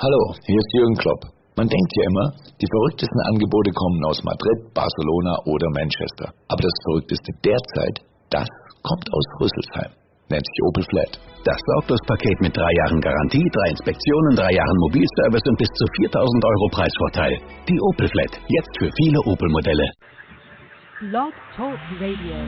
Hallo, hier ist Jürgen Klopp. Man denkt ja immer, die verrücktesten Angebote kommen aus Madrid, Barcelona oder Manchester. Aber das Verrückteste derzeit, das kommt aus Rüsselsheim. Nennt sich Opel Flat. Das Sorglospaket mit 3 Jahren Garantie, 3 Inspektionen, 3 Jahren Mobilservice und bis zu 4.000 Euro Preisvorteil. Die Opel Flat, jetzt für viele Opel-Modelle. Blog Talk Radio.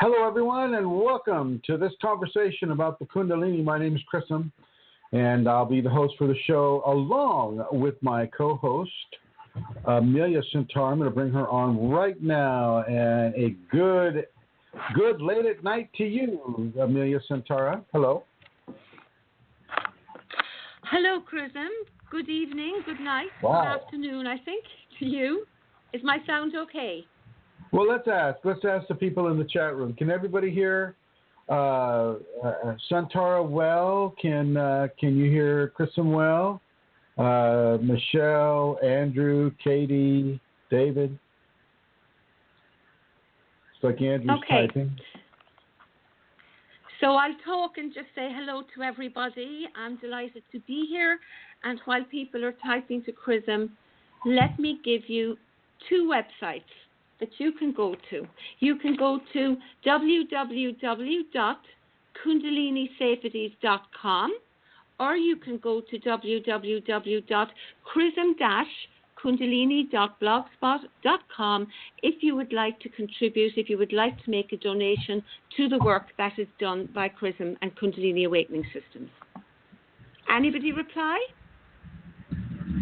Hello, everyone, and welcome to this conversation about the Kundalini. My name is Chrism, and I'll be the host for the show along with my co-host, Amelia Centaur. I'm going to bring her on right now, and a good late at night to you, Amelia Centaur. Hello. Hello, Chrism. Good evening, good night, Wow. Good afternoon, I think, to you. Is my sound okay? Well, let's ask the people in the chat room. Can everybody hear Centaur well? Can you hear Chrism well? Michelle, Andrew, Katie, David. It's like Andrew's typing. So I'll talk and just say hello to everybody. I'm delighted to be here. And while people are typing to Chrism, let me give you 2 websites that you can go to. You can go to www.kundalinisafeties.com, or you can go to www.chrism-kundalini.blogspot.com if you would like to contribute, if you would like to make a donation to the work that is done by Chrism and Kundalini Awakening Systems. Anybody reply?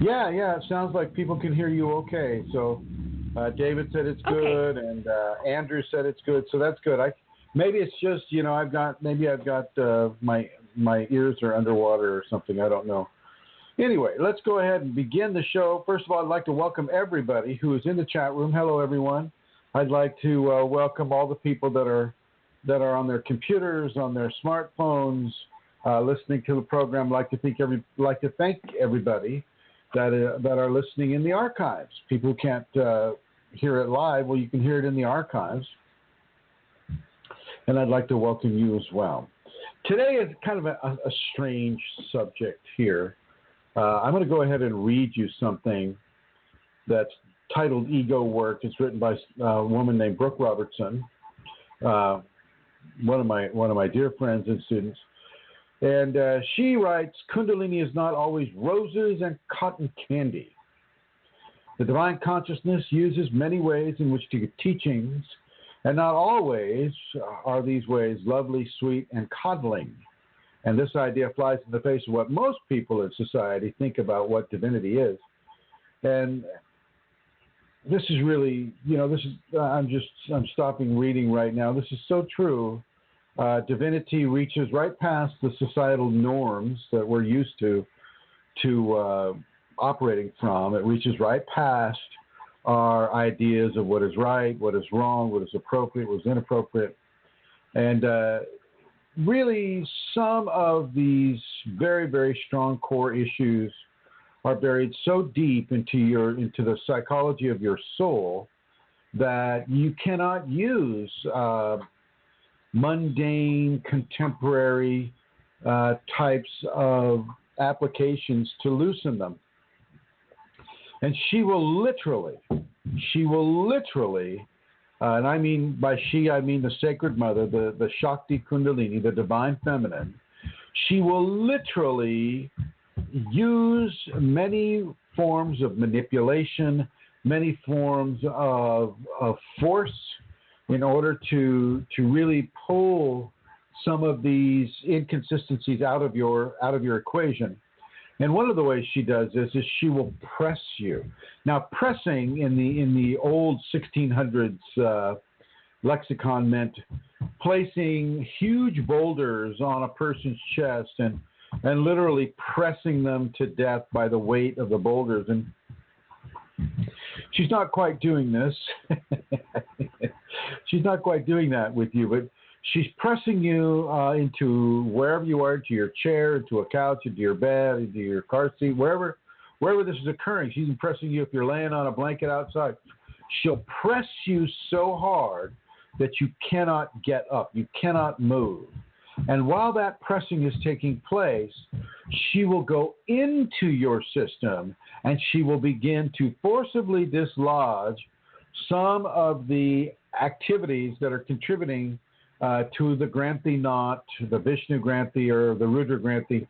Yeah, it sounds like people can hear you okay. So David said it's good, and Andrew said it's good, so that's good. Maybe it's just I've got my ears are underwater or something. I don't know. Anyway, let's go ahead and begin the show. First of all, I'd like to welcome everybody who is in the chat room. Hello, everyone. I'd like to welcome all the people that are on their computers, on their smartphones, listening to the program. I'd like to thank everybody that are listening in the archives. People who can't hear it live, well, you can hear it in the archives. And I'd like to welcome you as well. Today is kind of a strange subject here. I'm going to go ahead and read you something that's titled Ego Work. It's written by a woman named Brooke Robertson, one of my dear friends and students. And she writes, Kundalini is not always roses and cotton candy. The divine consciousness uses many ways in which to give teachings, and not always are these ways lovely, sweet, and coddling. And this idea flies in the face of what most people in society think about what divinity is. And this is really, I'm stopping reading right now. This is so true. Divinity reaches right past the societal norms that we're used to operating from. It reaches right past our ideas of what is right, what is wrong, what is appropriate, what is inappropriate. And really, some of these very, very strong core issues are buried so deep into the psychology of your soul that you cannot use mundane, contemporary types of applications to loosen them. And she will literally, and I mean by she, I mean the Sacred Mother, the Shakti Kundalini, the Divine Feminine, she will literally use many forms of manipulation, many forms of force, in order to really pull some of these inconsistencies out of your equation. And one of the ways she does this is she will press you. Now, pressing in the old 1600s lexicon meant placing huge boulders on a person's chest and literally pressing them to death by the weight of the boulders. And she's not quite doing this. She's not quite doing that with you, but She's pressing you into wherever you are, into your chair, into a couch, into your bed, into your car seat, wherever this is occurring. She's pressing you if you're laying on a blanket outside. She'll press you so hard that you cannot get up, you cannot move. And while that pressing is taking place, she will go into your system and she will begin to forcibly dislodge some of the activities that are contributing to the Granthi knot, the Vishnu Granthi or the Rudra Granthi,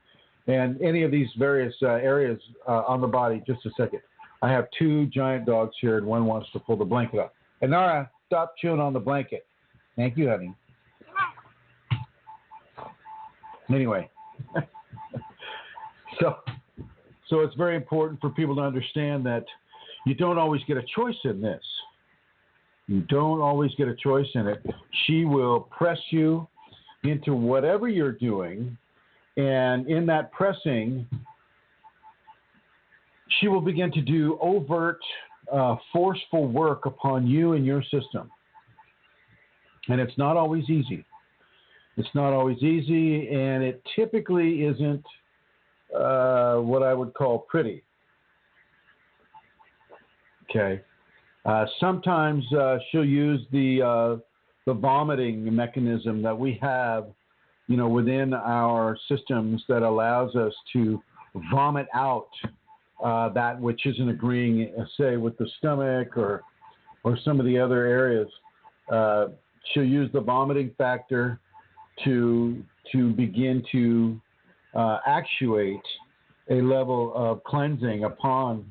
and any of these various areas on the body. Just a second. I have two giant dogs here, and one wants to pull the blanket up. Anara, stop chewing on the blanket. Thank you, honey. Anyway, so it's very important for people to understand that you don't always get a choice in this. You don't always get a choice in it. She will press you into whatever you're doing, and in that pressing, she will begin to do overt, forceful work upon you and your system. And it's not always easy. It's not always easy, and it typically isn't what I would call pretty. Okay. Sometimes she'll use the vomiting mechanism that we have, within our systems that allows us to vomit out that which isn't agreeing, say, with the stomach or some of the other areas. She'll use the vomiting factor to begin to actuate a level of cleansing upon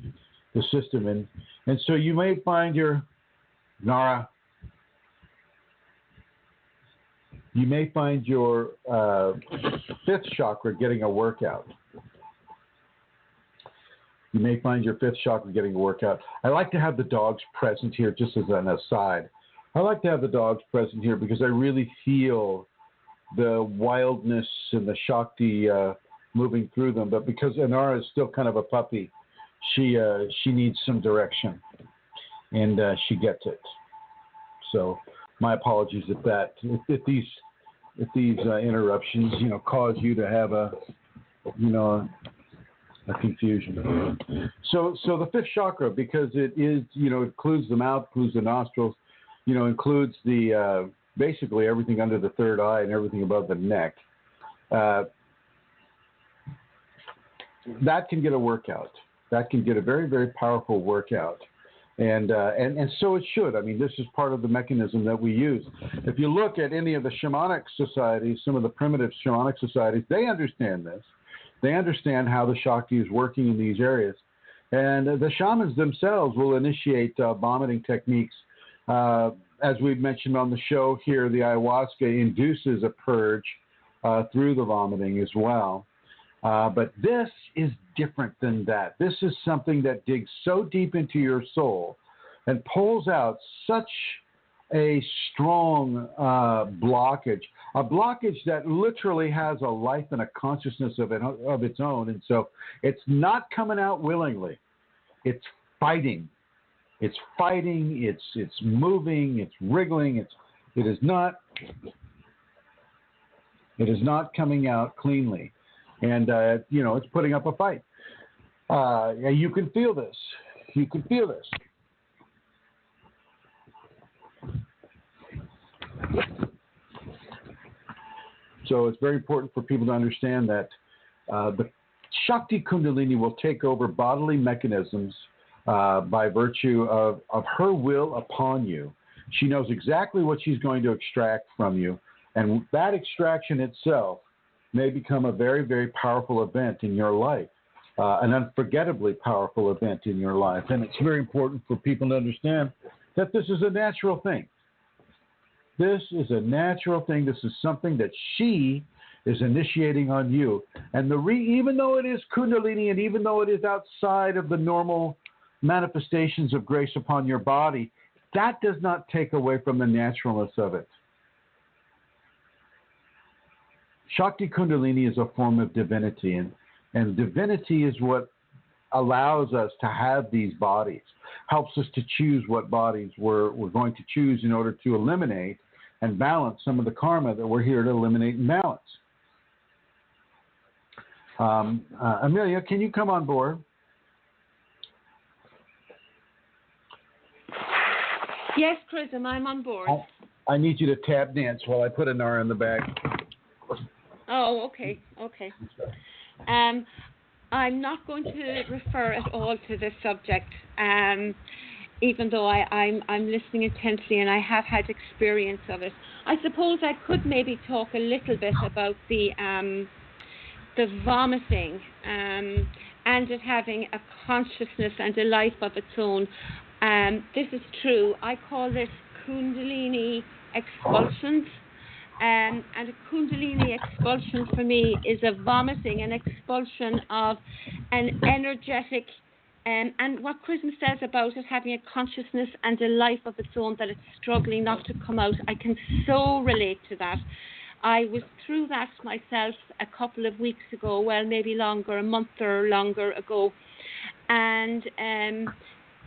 the system. And so you may find your Nara, you may find your fifth chakra getting a workout. You may find your fifth chakra getting a workout. I like to have the dogs present here, just as an aside. I like to have the dogs present here because I really feel the wildness and the Shakti moving through them. But because Anara is still kind of a puppy, she needs some direction, and she gets it. So my apologies if these interruptions cause you to have a confusion. So the fifth chakra, because it is includes the mouth, includes the nostrils, includes the basically everything under the third eye and everything above the neck. That can get a workout. That can get a very, very powerful workout. And so it should. I mean, this is part of the mechanism that we use. If you look at any of the shamanic societies, some of the primitive shamanic societies, they understand this. They understand how the Shakti is working in these areas. And the shamans themselves will initiate vomiting techniques. As we've mentioned on the show here, the ayahuasca induces a purge through the vomiting as well. But this is different than that. This is something that digs so deep into your soul and pulls out such a strong blockage, a blockage that literally has a life and a consciousness of its own. And so it's not coming out willingly. It's fighting. It's fighting. It's moving. It's wriggling. It is not coming out cleanly. And, it's putting up a fight. You can feel this. You can feel this. So it's very important for people to understand that the Shakti Kundalini will take over bodily mechanisms by virtue of her will upon you. She knows exactly what she's going to extract from you. And that extraction itself may become a very, very powerful event in your life, an unforgettably powerful event in your life. And it's very important for people to understand that this is a natural thing. This is a natural thing. This is something that she is initiating on you. And even though it is Kundalini and even though it is outside of the normal manifestations of grace upon your body, that does not take away from the naturalness of it. Shakti Kundalini is a form of divinity, and divinity is what allows us to have these bodies, helps us to choose what bodies we're going to choose in order to eliminate and balance some of the karma that we're here to eliminate and balance. Amelia, can you come on board? Yes, Chrism, I'm on board. I need you to tap dance while I put an R in the bag. Oh, okay. I'm not going to refer at all to this subject, even though I'm listening intensely and I have had experience of it. I suppose I could maybe talk a little bit about the vomiting and it having a consciousness and a life of its own. This is true. I call this Kundalini expulsions. And a Kundalini expulsion for me is a vomiting, an expulsion of an energetic, and what Chrism says about it having a consciousness and a life of its own, that it's struggling not to come out. I can so relate to that. I was through that myself a couple of weeks ago, well, maybe longer, a month or longer ago. And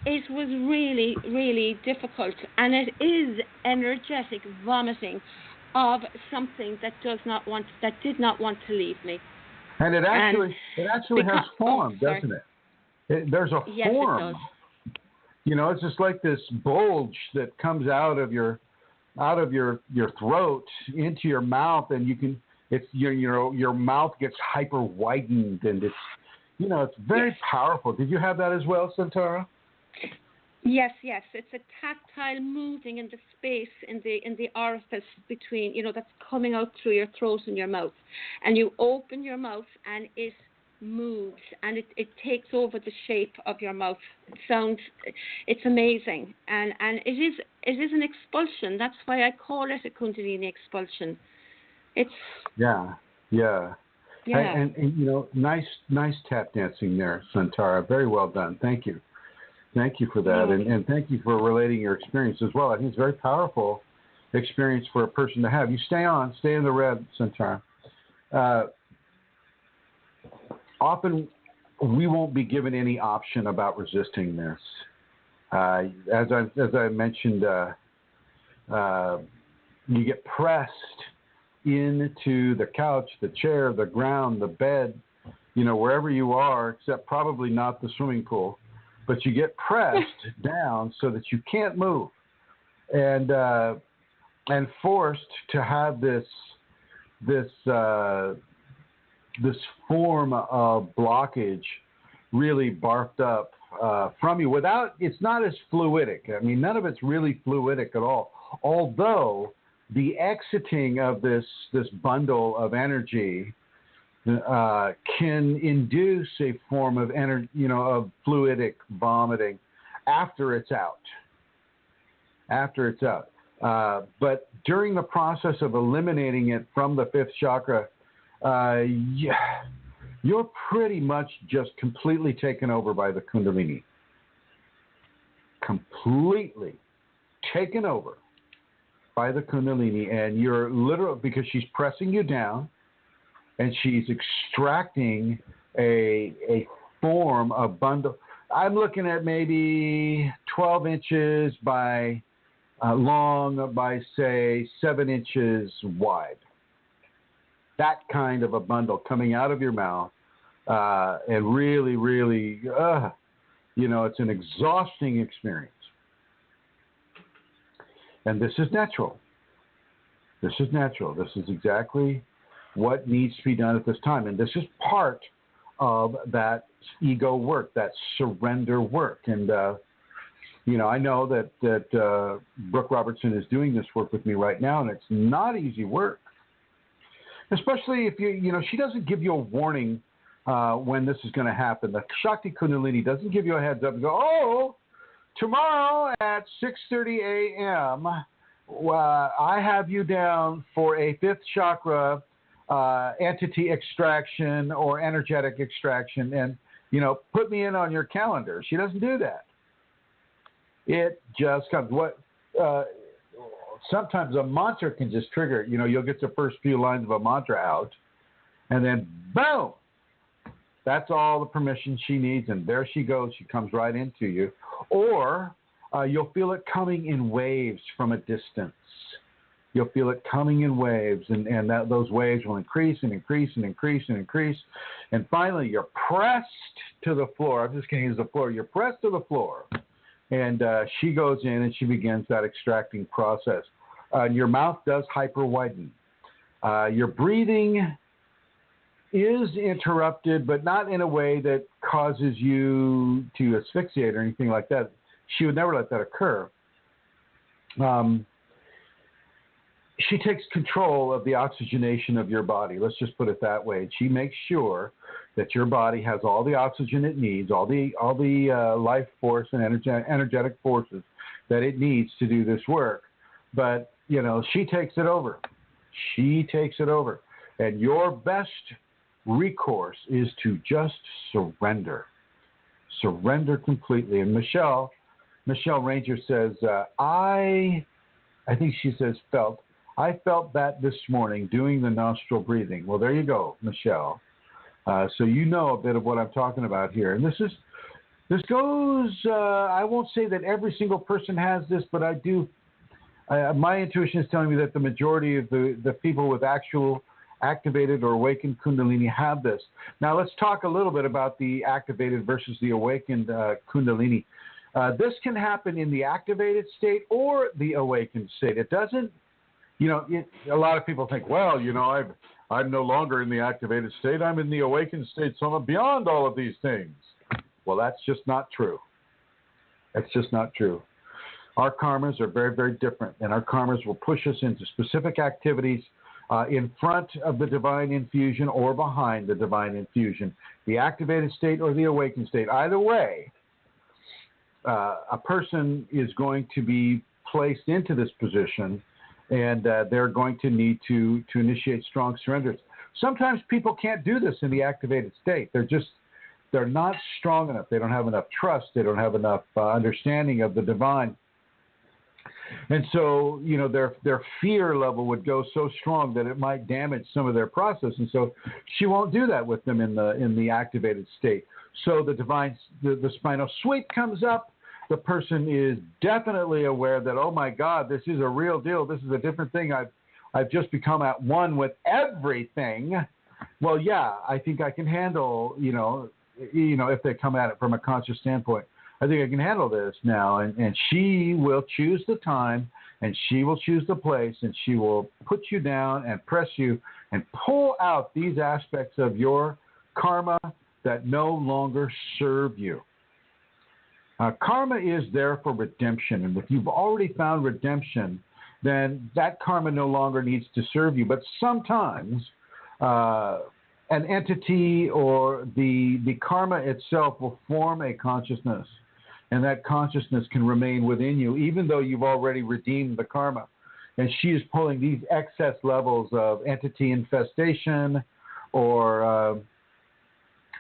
it was really, really difficult. And it is energetic vomiting of something that did not want to leave me. And it actually has form, doesn't it? There's a yes, form. It does. You know, it's just like this bulge that comes out of your throat into your mouth, and your mouth gets hyper widened, and it's very powerful. Did you have that as well, Santara? Yes. It's a tactile moving in the space in the orifice between, that's coming out through your throat and your mouth, and you open your mouth and it moves and it takes over the shape of your mouth. It's amazing, and it is an expulsion. That's why I call it a Kundalini expulsion. It's yeah. And nice tap dancing there, Santara. Very well done. Thank you for that, and thank you for relating your experience as well. I think it's a very powerful experience for a person to have. You stay in the red, Santara. Often we won't be given any option about resisting this. As I mentioned, you get pressed into the couch, the chair, the ground, the bed, wherever you are, except probably not the swimming pool. But you get pressed down so that you can't move, and forced to have this form of blockage really barfed up from you. It's not as fluidic. I mean, none of it's really fluidic at all. Although the exiting of this bundle of energy can induce a form of of fluidic vomiting after it's out. But during the process of eliminating it from the fifth chakra, you're pretty much just completely taken over by the Kundalini. Completely taken over by the Kundalini, and you're literally, because she's pressing you down, and she's extracting a form, a bundle. I'm looking at maybe 12 inches by long by, say, 7 inches wide. That kind of a bundle coming out of your mouth, and really, really, it's an exhausting experience. And this is natural. This is exactly what needs to be done at this time. And this is part of that ego work, that surrender work. And, I know that Brooke Robertson is doing this work with me right now, and it's not easy work. Especially if she doesn't give you a warning when this is going to happen. The Shakti Kundalini doesn't give you a heads up and go, tomorrow at 6:30 a.m., I have you down for a fifth chakra entity extraction or energetic extraction, and put me in on your calendar. She doesn't do that. It just comes. Sometimes a mantra can just trigger it. You'll get the first few lines of a mantra out, and then boom, that's all the permission she needs, and there she goes. She comes right into you, or you'll feel it coming in waves from a distance. You'll feel it coming in waves, and those waves will increase and increase and increase and increase. And finally, you're pressed to the floor. I'm just going to use the floor. You're pressed to the floor. And she goes in and she begins that extracting process. Your mouth does hyper-widen. Your breathing is interrupted, but not in a way that causes you to asphyxiate or anything like that. She would never let that occur. She takes control of the oxygenation of your body. Let's just put it that way. She makes sure that your body has all the oxygen it needs, all the life force and energetic forces that it needs to do this work. But, she takes it over. She takes it over. And your best recourse is to just surrender. Surrender completely. And Michelle Ranger says, I think she says I felt that this morning doing the nostril breathing. Well, there you go, Michelle. So you know a bit of what I'm talking about here. And this goes, I won't say that every single person has this, but I do. My intuition is telling me that the majority of the people with actual activated or awakened Kundalini have this. Now let's talk a little bit about the activated versus the awakened Kundalini. This can happen in the activated state or the awakened state. It doesn't, a lot of people think, well, I'm no longer in the activated state. I'm in the awakened state, so I'm beyond all of these things. Well, that's just not true. That's just not true. Our karmas are very, very different, and our karmas will push us into specific activities in front of the divine infusion or behind the divine infusion, the activated state or the awakened state. Either way, a person is going to be placed into this position, and they're going to need to initiate strong surrenders. Sometimes people can't do this in the activated state. They're not strong enough. They don't have enough trust. They don't have enough understanding of the divine. And so, their fear level would go so strong that it might damage some of their process. And so she won't do that with them in the activated state. So the spinal sweep comes up. The person is definitely aware that, oh my God, this is a real deal. This is a different thing. I've just become at one with everything. Well, yeah, I think I can handle, if they come at it from a conscious standpoint. I think I can handle this now. And she will choose the time, and she will choose the place, and she will put you down and press you and pull out these aspects of your karma that no longer serve you. Karma is there for redemption. And if you've already found redemption, then that karma no longer needs to serve you. But sometimes an entity or the karma itself will form a consciousness. And that consciousness can remain within you, even though you've already redeemed the karma. And she is pulling these excess levels of entity infestation, or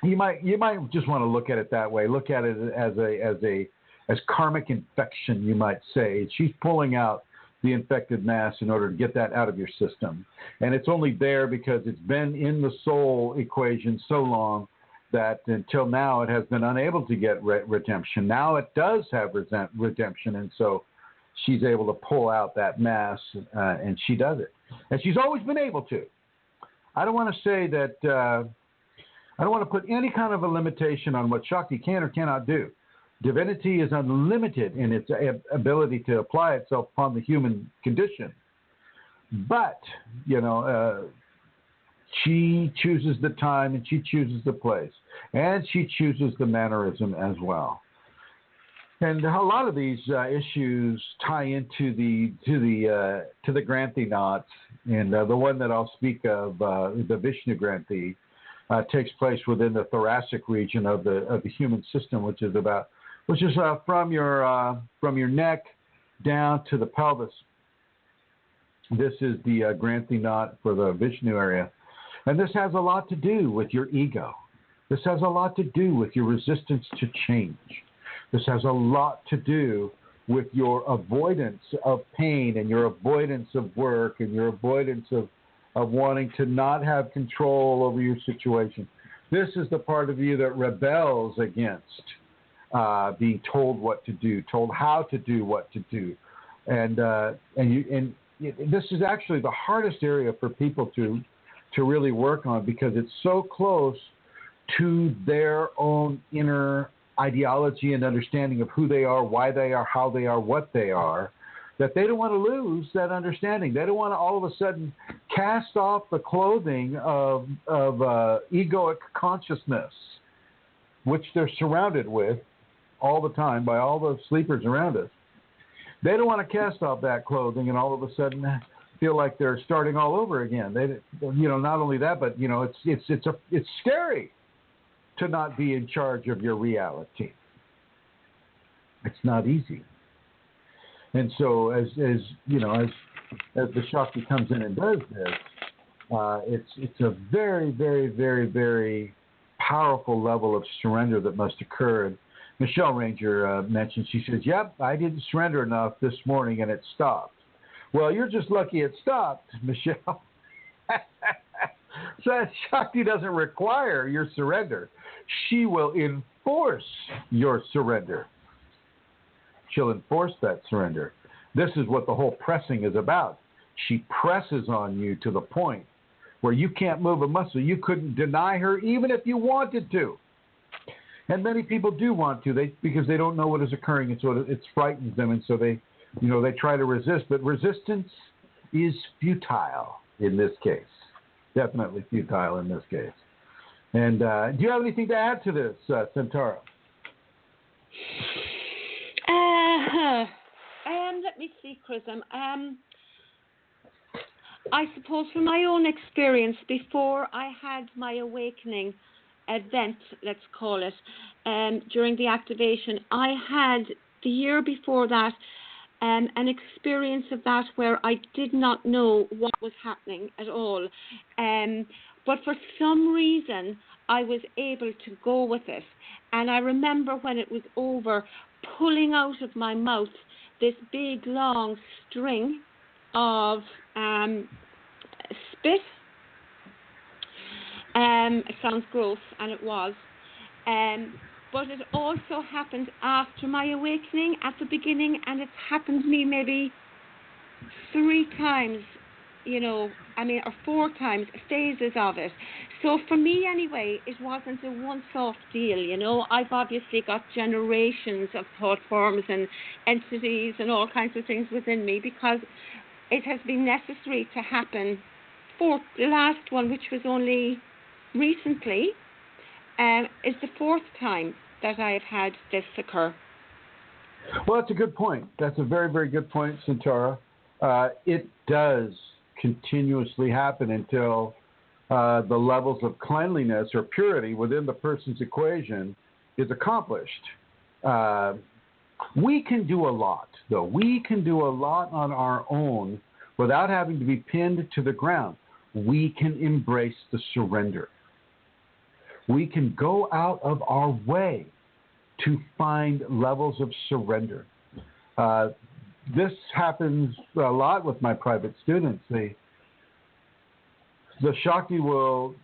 you might just want to look at it that way. Look at it as karmic infection, you might say. She's pulling out the infected mass in order to get that out of your system. And it's only there because it's been in the soul equation so long that until now it has been unable to get redemption. Now it does have redemption, and so she's able to pull out that mass, and she does it. And she's always been able to. I don't want to say that, I don't want to put any kind of a limitation on what Shakti can or cannot do. Divinity is unlimited in its ability to apply itself upon the human condition. But, she chooses the time, and she chooses the place, and she chooses the mannerism as well. And a lot of these issues tie into the Granthi knots, and the one that I'll speak of, the Vishnu Granthi, takes place within the thoracic region of the human system, which is from your neck down to the pelvis. This is the Granthi knot for the Vishnu area. And this has a lot to do with your ego. This has a lot to do with your resistance to change. This has a lot to do with your avoidance of pain and your avoidance of work and your avoidance of wanting to not have control over your situation. This is the part of you that rebels against being told what to do, told how to do what to do. And this is actually the hardest area for people to really work on, because it's so close to their own inner ideology and understanding of who they are, why they are, how they are, what they are, that they don't want to lose that understanding. They don't want to all of a sudden cast off the clothing of egoic consciousness, which they're surrounded with all the time by all the sleepers around us. They don't want to cast off that clothing and all of a sudden feel like they're starting all over again. They, not only that, but it's scary to not be in charge of your reality. It's not easy. And so as the Shakti comes in and does this, it's a very, very, very, very powerful level of surrender that must occur. And Michelle Ranger mentioned, she says, yep, I didn't surrender enough this morning and it stopped. Well, you're just lucky it stopped, Michelle. So that Shakti doesn't require your surrender. She will enforce your surrender. She'll enforce that surrender. This is what the whole pressing is about. She presses on you to the point where you can't move a muscle. You couldn't deny her even if you wanted to. And many people do want to, because they don't know what is occurring, and so it frightens them, and so they try to resist. But resistance is futile in this case. Definitely futile in this case. And do you have anything to add to this, Centaura? Let me see, Chrism. I suppose from my own experience, before I had my awakening event, let's call it, during the activation, I had the year before that an experience of that where I did not know what was happening at all. But for some reason, I was able to go with it. And I remember when it was over, pulling out of my mouth this big, long string of spit. It sounds gross, and it was. But it also happened after my awakening at the beginning, and it's happened to me maybe 3 times, or 4 times, phases of it. So for me anyway, it wasn't a once-off deal, I've obviously got generations of thought forms and entities and all kinds of things within me, because it has been necessary to happen. For the last one, which was only recently, is the 4th time that I have had this occur. Well, that's a good point. That's a very, very good point, Centaura. It does continuously happen until the levels of cleanliness or purity within the person's equation is accomplished. We can do a lot, though. We can do a lot on our own without having to be pinned to the ground. We can embrace the surrender. We can go out of our way to find levels of surrender. This happens a lot with my private students. The Shakti will,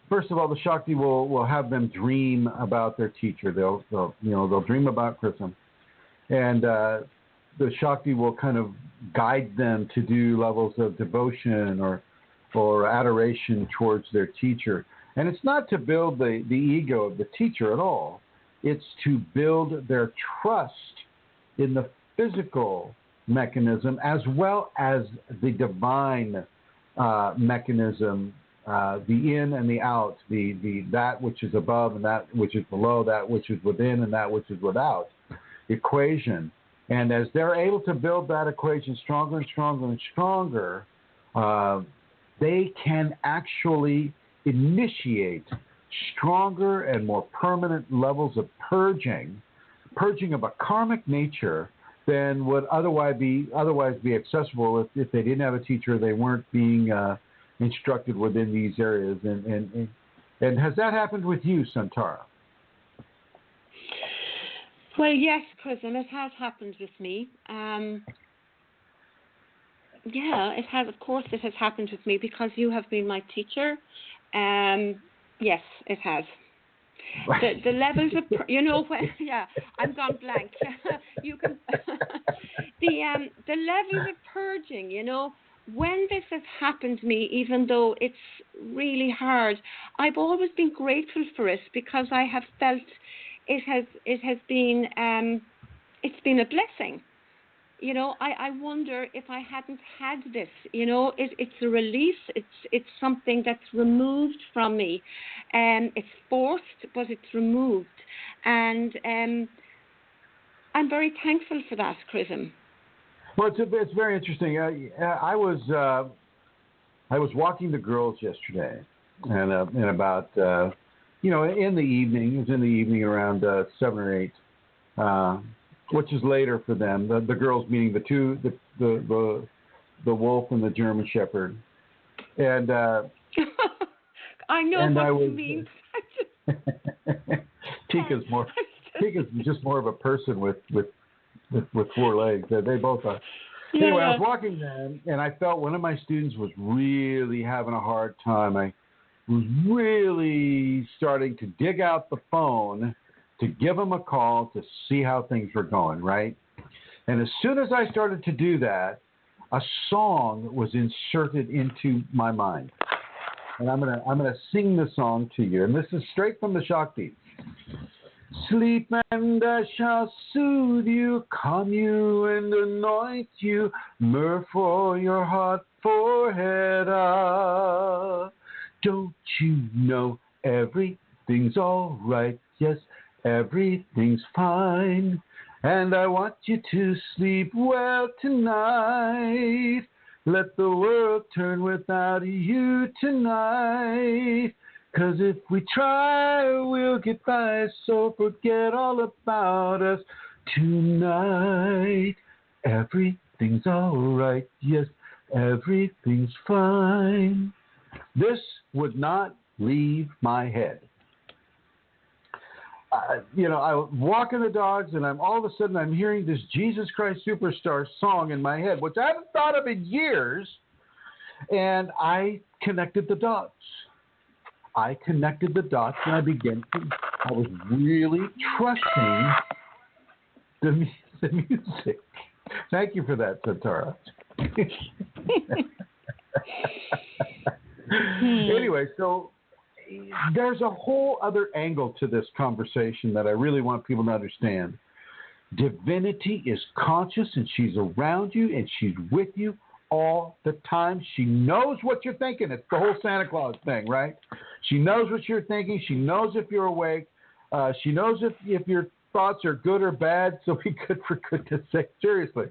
first of all, the Shakti will have them dream about their teacher. They'll dream about Chrism, and the Shakti will kind of guide them to do levels of devotion or adoration towards their teacher. And it's not to build the ego of the teacher at all. It's to build their trust in the physical mechanism as well as the divine mechanism, the in and the out, the that which is above and that which is below, that which is within and that which is without equation. And as they're able to build that equation stronger and stronger and stronger, they can actually initiate stronger and more permanent levels of purging of a karmic nature than would otherwise be accessible if they didn't have a teacher, they weren't being instructed within these areas. And has that happened with you, Centaura? Well, yes, Chrism, it has happened with me. It has. Of course, it has happened with me because you have been my teacher. Yes, it has. The levels of, I'm gone blank. You can. the levels of purging, you know, when this has happened to me, even though it's really hard, I've always been grateful for it because I have felt it's been a blessing. You know, I wonder if I hadn't had this, you know, it's a release. It's something that's removed from me. It's forced, but it's removed. And I'm very thankful for that, Chrism. Well, it's very interesting. I was walking the girls yesterday, and about in the evening. It was in the evening around 7 or 8. Which is later for them. The girls meaning the wolf and the German Shepherd, and I know what you mean. Tika's just more of a person with 4 legs. They both are. Yeah. Anyway, I was walking them, and I felt one of my students was really having a hard time. I was really starting to dig out the phone to give them a call to see how things were going, right? And as soon as I started to do that, a song was inserted into my mind. And I'm gonna sing the song to you. And this is straight from the Shakti. Sleep and I shall soothe you, calm you and anoint you, myrrh for your hot forehead. Don't you know everything's all right? Yes, everything's fine, and I want you to sleep well tonight. Let the world turn without you tonight. 'Cause if we try, we'll get by, so forget all about us tonight. Everything's all right, yes, everything's fine. This would not leave my head. I was walking the dogs, and all of a sudden I'm hearing this Jesus Christ Superstar song in my head, which I haven't thought of in years, and I connected the dots. And I was really trusting the music. Thank you for that, Satara. Anyway, so there's a whole other angle to this conversation that I really want people to understand. Divinity is conscious, and she's around you, and she's with you all the time. She knows what you're thinking. It's the whole Santa Claus thing, right? She knows what you're thinking. She knows if you're awake. She knows if your thoughts are good or bad, so be good for goodness sake. Seriously.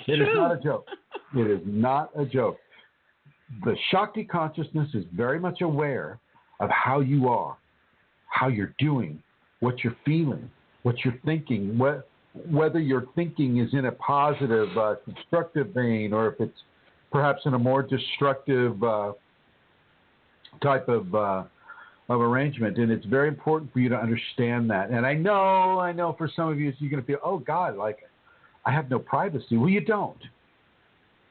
It is not a joke. It is not a joke. The Shakti consciousness is very much aware of how you are, how you're doing, what you're feeling, what you're thinking, whether your thinking is in a positive, constructive vein, or if it's perhaps in a more destructive type of arrangement. And it's very important for you to understand that. And I know for some of you, you're going to feel, oh, God, like I have no privacy. Well, you don't.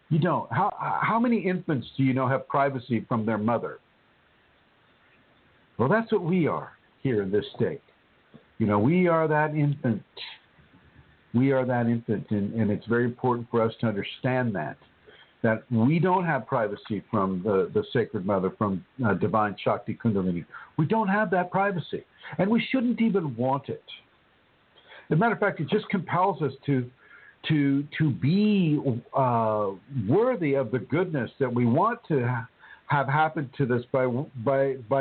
You don't. How many infants do you know have privacy from their mother? Well, that's what we are here in this state. We are that infant. We are that infant, and it's very important for us to understand that we don't have privacy from the Sacred Mother, from Divine Shakti Kundalini. We don't have that privacy, and we shouldn't even want it. As a matter of fact, it just compels us to be worthy of the goodness that we want to have happen to this by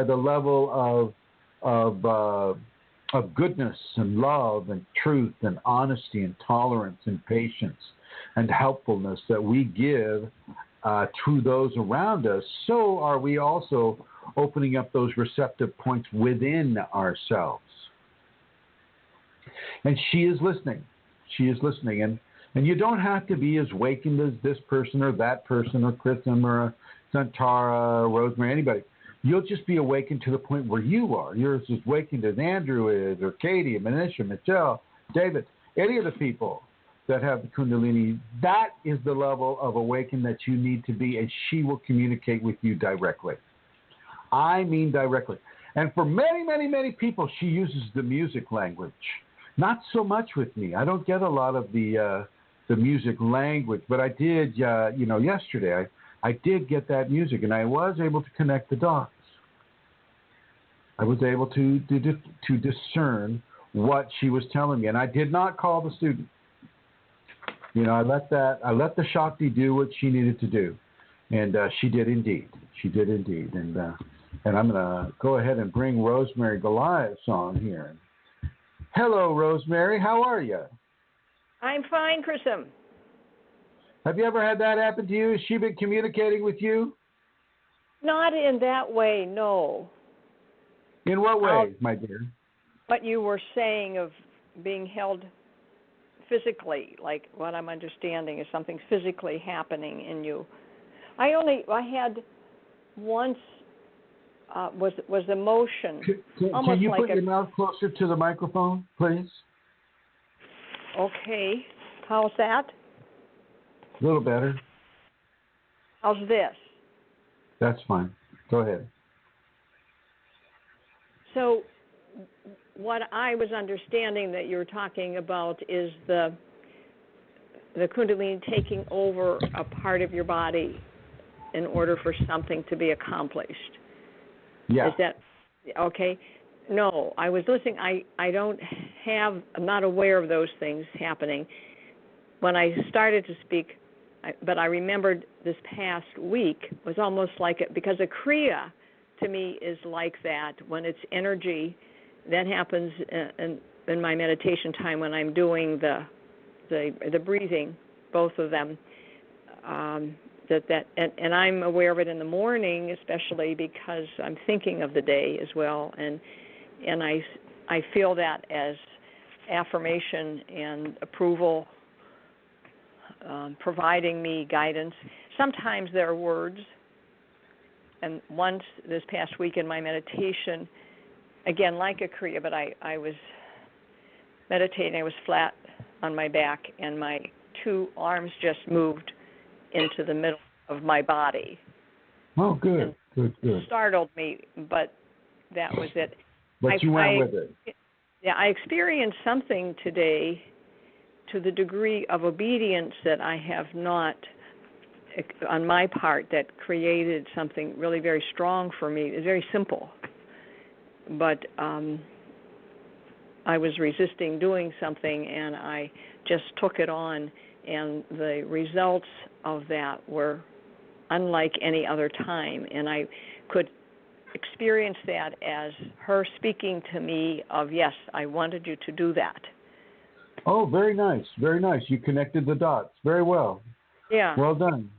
the level of goodness and love and truth and honesty and tolerance and patience and helpfulness that we give to those around us. So are we also opening up those receptive points within ourselves. And she is listening. She is listening. And you don't have to be as awakened as this person or that person or Chrism or Santara, Rosemary, anybody. You'll just be awakened to the point where you are. You're as awakened as Andrew is, or Katie, Manisha, Michelle, David, any of the people that have the Kundalini. That is the level of awakened that you need to be, and she will communicate with you directly. I mean directly. And for many, many, many people, she uses the music language. Not so much with me. I don't get a lot of the the music language. But I did, yesterday, I did get that music, and I was able to connect the dots. I was able to discern what she was telling me, and I did not call the student. I let the Shakti do what she needed to do, and she did indeed. She did indeed, and I'm gonna go ahead and bring Rosemary Goliaths on here. Hello, Rosemary. How are you? I'm fine, Chrism. Have you ever had that happen to you? Has she been communicating with you? Not in that way, no. In what way, my dear? What you were saying of being held physically, like what I'm understanding is something physically happening in you. I had once was emotion. Can you put your mouth closer to the microphone, please? Okay. How's that? A little better. How's this? That's fine. Go ahead. So what I was understanding that you're talking about is the Kundalini taking over a part of your body in order for something to be accomplished. Yeah. Is that okay? No, I was listening. I'm not aware of those things happening. When I started to speak, but I remembered this past week was almost like it, because a Kriya to me is like that. When it's energy, that happens in my meditation time when I'm doing the breathing, both of them. And I'm aware of it in the morning, especially because I'm thinking of the day as well, and I feel that as affirmation and approval, providing me guidance. Sometimes there are words, and once this past week in my meditation, again like a Kriya, but I was meditating. I was flat on my back, and my two arms just moved into the middle of my body. Oh, good, good. It startled me, but that was it. But you went with it. Yeah, I experienced something today to the degree of obedience that I have not, on my part, that created something really very strong for me. It's very simple, but I was resisting doing something, and I just took it on, and the results of that were unlike any other time, and I could experience that as her speaking to me of, yes, I wanted you to do that. Oh, very nice, very nice. You connected the dots very well. Yeah. Well done,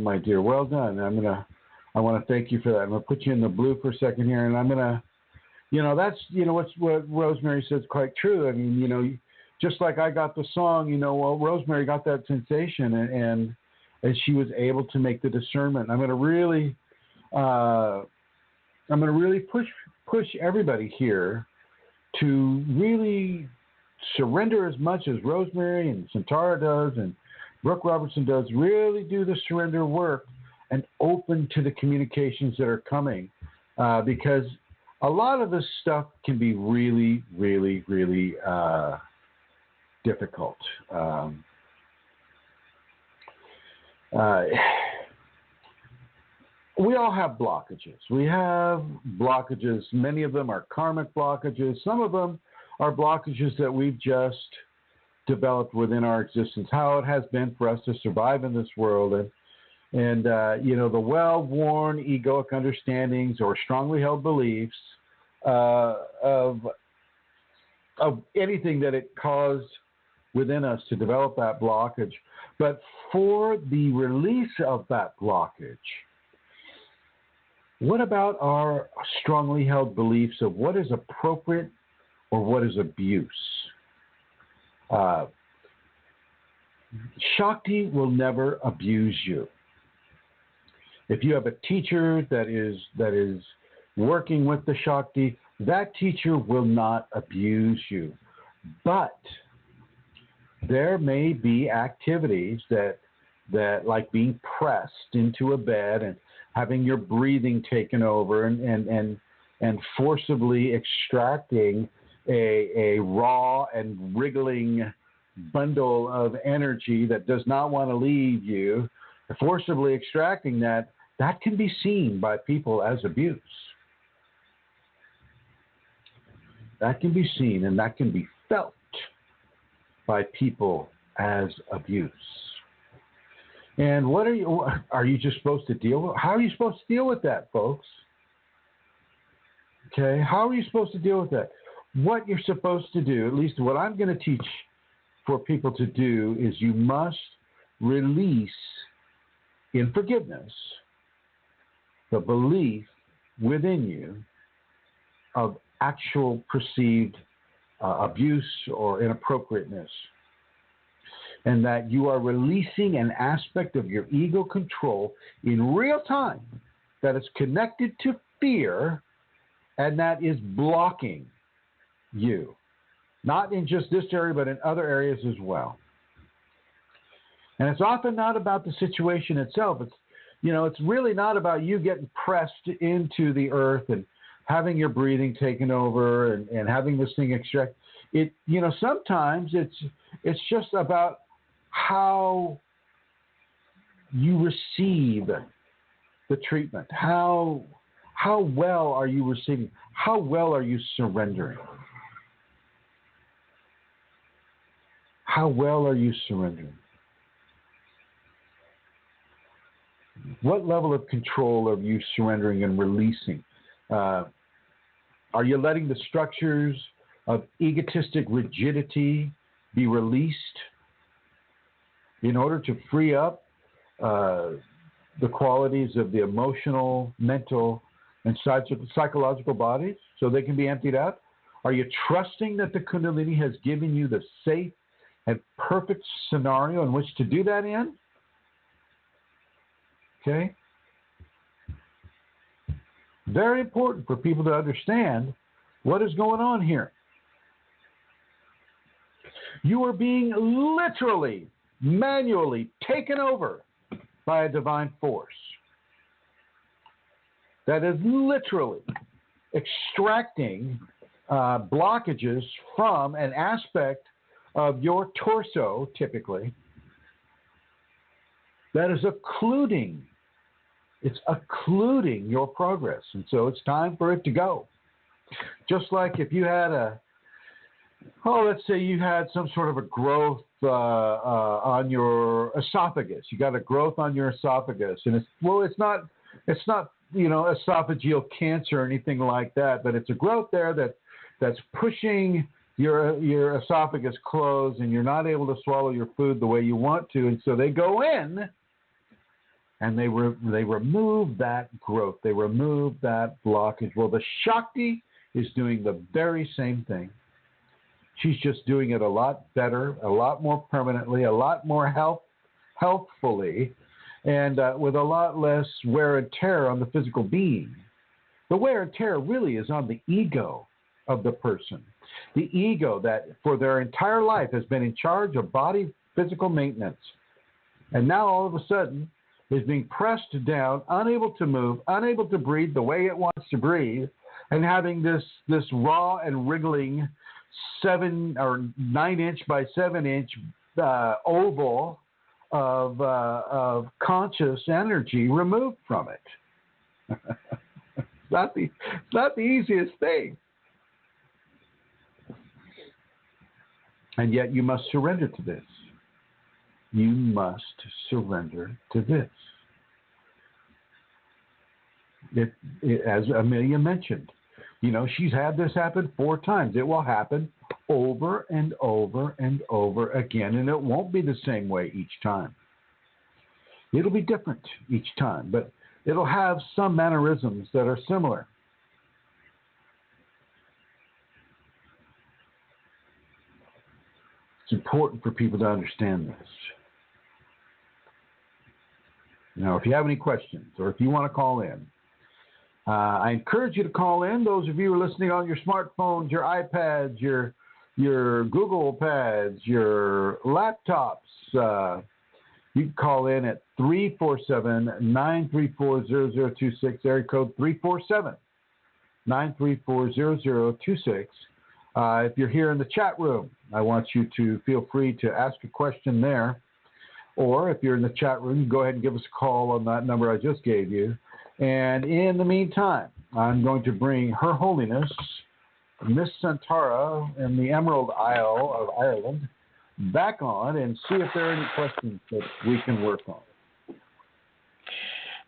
my dear. Well done. I want to thank you for that. I'm gonna put you in the blue for a second here, and I'm gonna, that's what Rosemary says quite true. I mean, just like I got the song, Rosemary got that sensation, and she was able to make the discernment. I'm gonna really push everybody here to really surrender as much as Rosemary and Santara does and Brooke Robertson does. Really do the surrender work and open to the communications that are coming, because a lot of this stuff can be really, really, really difficult. We all have blockages. We have blockages. Many of them are karmic blockages. Some of them are blockages that we've just developed within our existence, how it has been for us to survive in this world. And the well-worn egoic understandings or strongly held beliefs of anything that it caused within us to develop that blockage. But for the release of that blockage, what about our strongly held beliefs of what is appropriate or what is abuse? Shakti will never abuse you. If you have a teacher that is working with the Shakti, that teacher will not abuse you. But there may be activities that like being pressed into a bed and having your breathing taken over and forcibly extracting a raw and wriggling bundle of energy that does not want to leave you, forcibly extracting that can be seen by people as abuse. That can be seen and that can be felt by people as abuse. And what are you just supposed to deal with? How are you supposed to deal with that, folks? Okay, how are you supposed to deal with that? What you're supposed to do, at least what I'm going to teach for people to do, is you must release in forgiveness the belief within you of actual perceived abuse or inappropriateness, and that you are releasing an aspect of your ego control in real time that is connected to fear and that is blocking you, not in just this area, but in other areas as well. And it's often not about the situation itself. It's really not about you getting pressed into the earth and having your breathing taken over and having this thing extract. Sometimes it's just about how you receive the treatment. How well are you receiving? How well are you surrendering? How well are you surrendering? What level of control are you surrendering and releasing? Are you letting the structures of egotistic rigidity be released in order to free up the qualities of the emotional, mental, and psychological bodies so they can be emptied out? Are you trusting that the Kundalini has given you the safe and perfect scenario in which to do that in? Okay? Very important for people to understand what is going on here. You are being literally, manually taken over by a divine force that is literally extracting blockages from an aspect of your torso, typically, that is occluding. It's occluding your progress. And so it's time for it to go. Just like if you had let's say you had some sort of a growth on your esophagus. You got a growth on your esophagus. And it's not esophageal cancer or anything like that, but it's a growth there that's pushing your esophagus closed, and you're not able to swallow your food the way you want to. And so they go in and they remove that growth. They remove that blockage. Well, the Shakti is doing the very same thing. She's just doing it a lot better, a lot more permanently, a lot more healthfully, and with a lot less wear and tear on the physical being. The wear and tear really is on the ego of the person. The ego that for their entire life has been in charge of body physical maintenance. And now all of a sudden is being pressed down, unable to move, unable to breathe the way it wants to breathe, and having this raw and wriggling 7 or 9 inch by 7 inch oval of conscious energy removed from it. It's not the easiest thing. And yet you must surrender to this. You must surrender to this. As Amelia mentioned, she's had this happen 4 times. It will happen over and over and over again, and it won't be the same way each time. It'll be different each time, but it'll have some mannerisms that are similar. It's important for people to understand this. If you have any questions or if you want to call in, I encourage you to call in. Those of you who are listening on your smartphones, your iPads, your Google Pads, your laptops, you can call in at 347-934-0026, area code 347-934-0026. If you're here in the chat room, I want you to feel free to ask a question there. Or if you're in the chat room, go ahead and give us a call on that number I just gave you. And in the meantime, I'm going to bring Her Holiness, Miss Santara in the Emerald Isle of Ireland, back on and see if there are any questions that we can work on.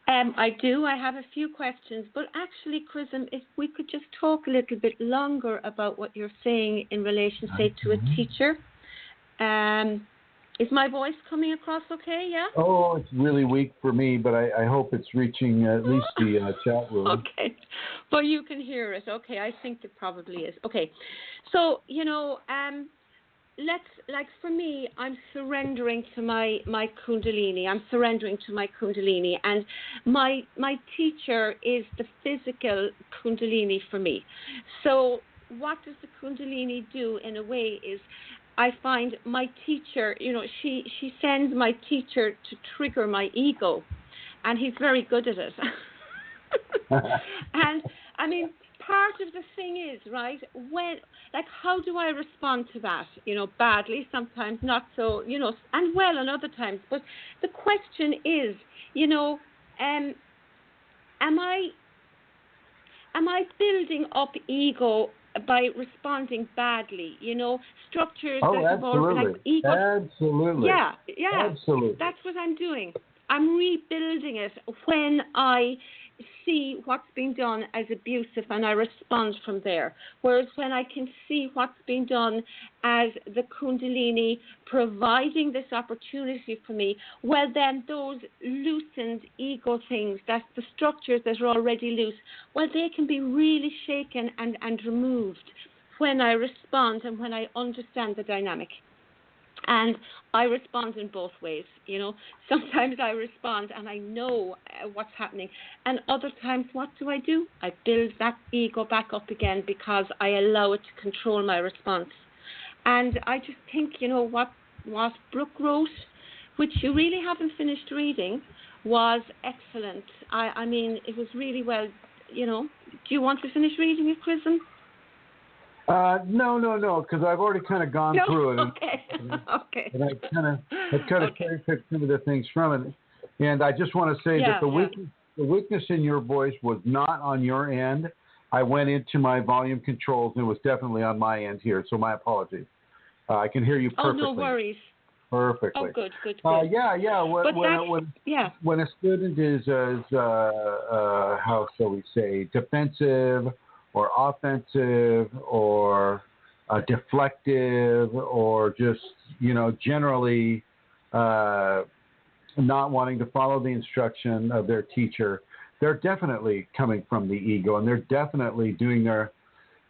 I do. I have a few questions. But actually, Chrism, if we could just talk a little bit longer about what you're saying in relation, say, to a teacher. Is my voice coming across okay, yeah? Oh, it's really weak for me, but I hope it's reaching at least the chat room. Okay. But you can hear it. Okay, I think it probably is. Okay. So, for me, I'm surrendering to my Kundalini. I'm surrendering to my Kundalini. And my teacher is the physical Kundalini for me. So what does the Kundalini do in a way is I find my teacher, she sends my teacher to trigger my ego. And he's very good at it. And, I mean, part of the thing is, right, how do I respond to that? Badly, sometimes not so, and well and other times. But the question is, am I building up ego by responding badly? Structures that have already, like ego. Absolutely. Yeah. Absolutely. That's what I'm doing. I'm rebuilding it when I see what's being done as abusive and I respond from there. Whereas when I can see what's being done as the Kundalini providing this opportunity for me, well then those loosened ego things, that's the structures that are already loose, well they can be really shaken and removed when I respond and when I understand the dynamic. And I respond in both ways, Sometimes I respond and I know what's happening. And other times, what do? I build that ego back up again because I allow it to control my response. And I just think, what Brooke wrote, which you really haven't finished reading, was excellent. I mean, it was really well, Do you want to finish reading it, Chrism? No, because I've already kind of gone through it. Okay. And I kind of cherry-picked some of the things from it. And I just want to say that the weakness in your voice was not on your end. I went into my volume controls, and it was definitely on my end here, so my apologies. I can hear you perfectly. Oh, no worries. Perfectly. Oh, good. When a student is, how shall we say, defensive or offensive or deflective or just, generally not wanting to follow the instruction of their teacher, they're definitely coming from the ego, and they're definitely doing their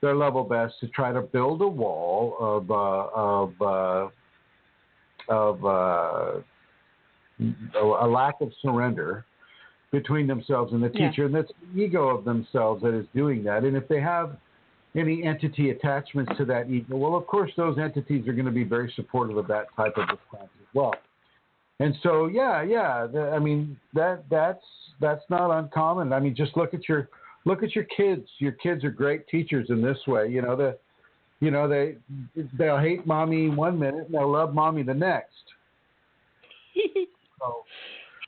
level best to try to build a wall of a lack of surrender between themselves and the teacher, and that's the ego of themselves that is doing that. And if they have any entity attachments to that ego, well, of course, those entities are going to be very supportive of that type of response as well. And so, I mean, that's not uncommon. I mean, just look at your kids. Your kids are great teachers in this way. They'll hate mommy one minute and they'll love mommy the next.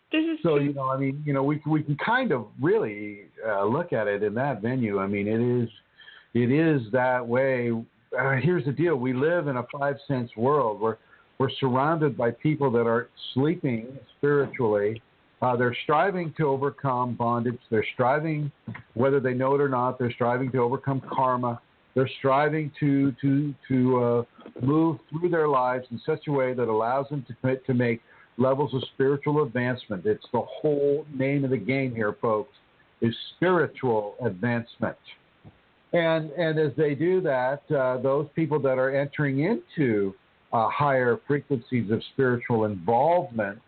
We can kind of really look at it in that venue. I mean, it is that way. Here's the deal: we live in a 5-sense world. We're surrounded by people that are sleeping spiritually. They're striving to overcome bondage. They're striving, whether they know it or not, they're striving to overcome karma. They're striving to move through their lives in such a way that allows them to make levels of spiritual advancement. It's the whole name of the game here, folks, is spiritual advancement. And as they do that, those people that are entering into higher frequencies of spiritual involvement,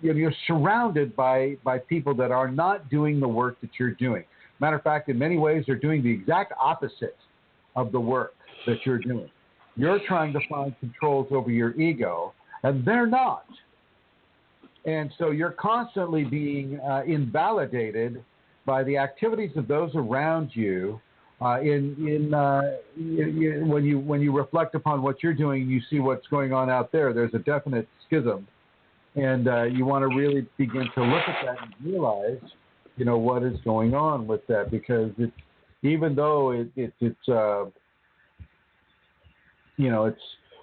you're surrounded by people that are not doing the work that you're doing. Matter of fact, in many ways, they're doing the exact opposite of the work that you're doing. You're trying to find controls over your ego, and they're not. And so you're constantly being invalidated by the activities of those around you. When you reflect upon what you're doing, you see what's going on out there. There's a definite schism, and you want to really begin to look at that and realize, what is going on with that, because even though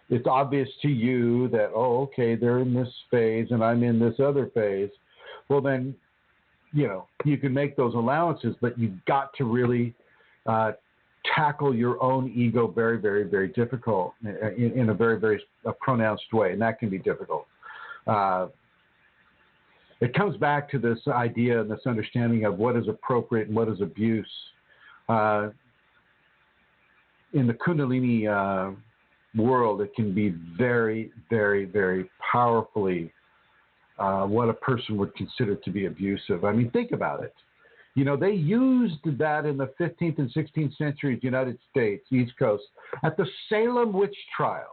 it's obvious to you that, okay, they're in this phase and I'm in this other phase. Well, then, you can make those allowances, but you've got to really tackle your own ego very, very, very difficult in a very, very pronounced way, and that can be difficult. It comes back to this idea and this understanding of what is appropriate and what is abuse. In the Kundalini world, it can be very, very, very powerfully what a person would consider to be abusive. I mean, think about it. They used that in the 15th and 16th centuries, United States, East Coast, at the Salem witch trials,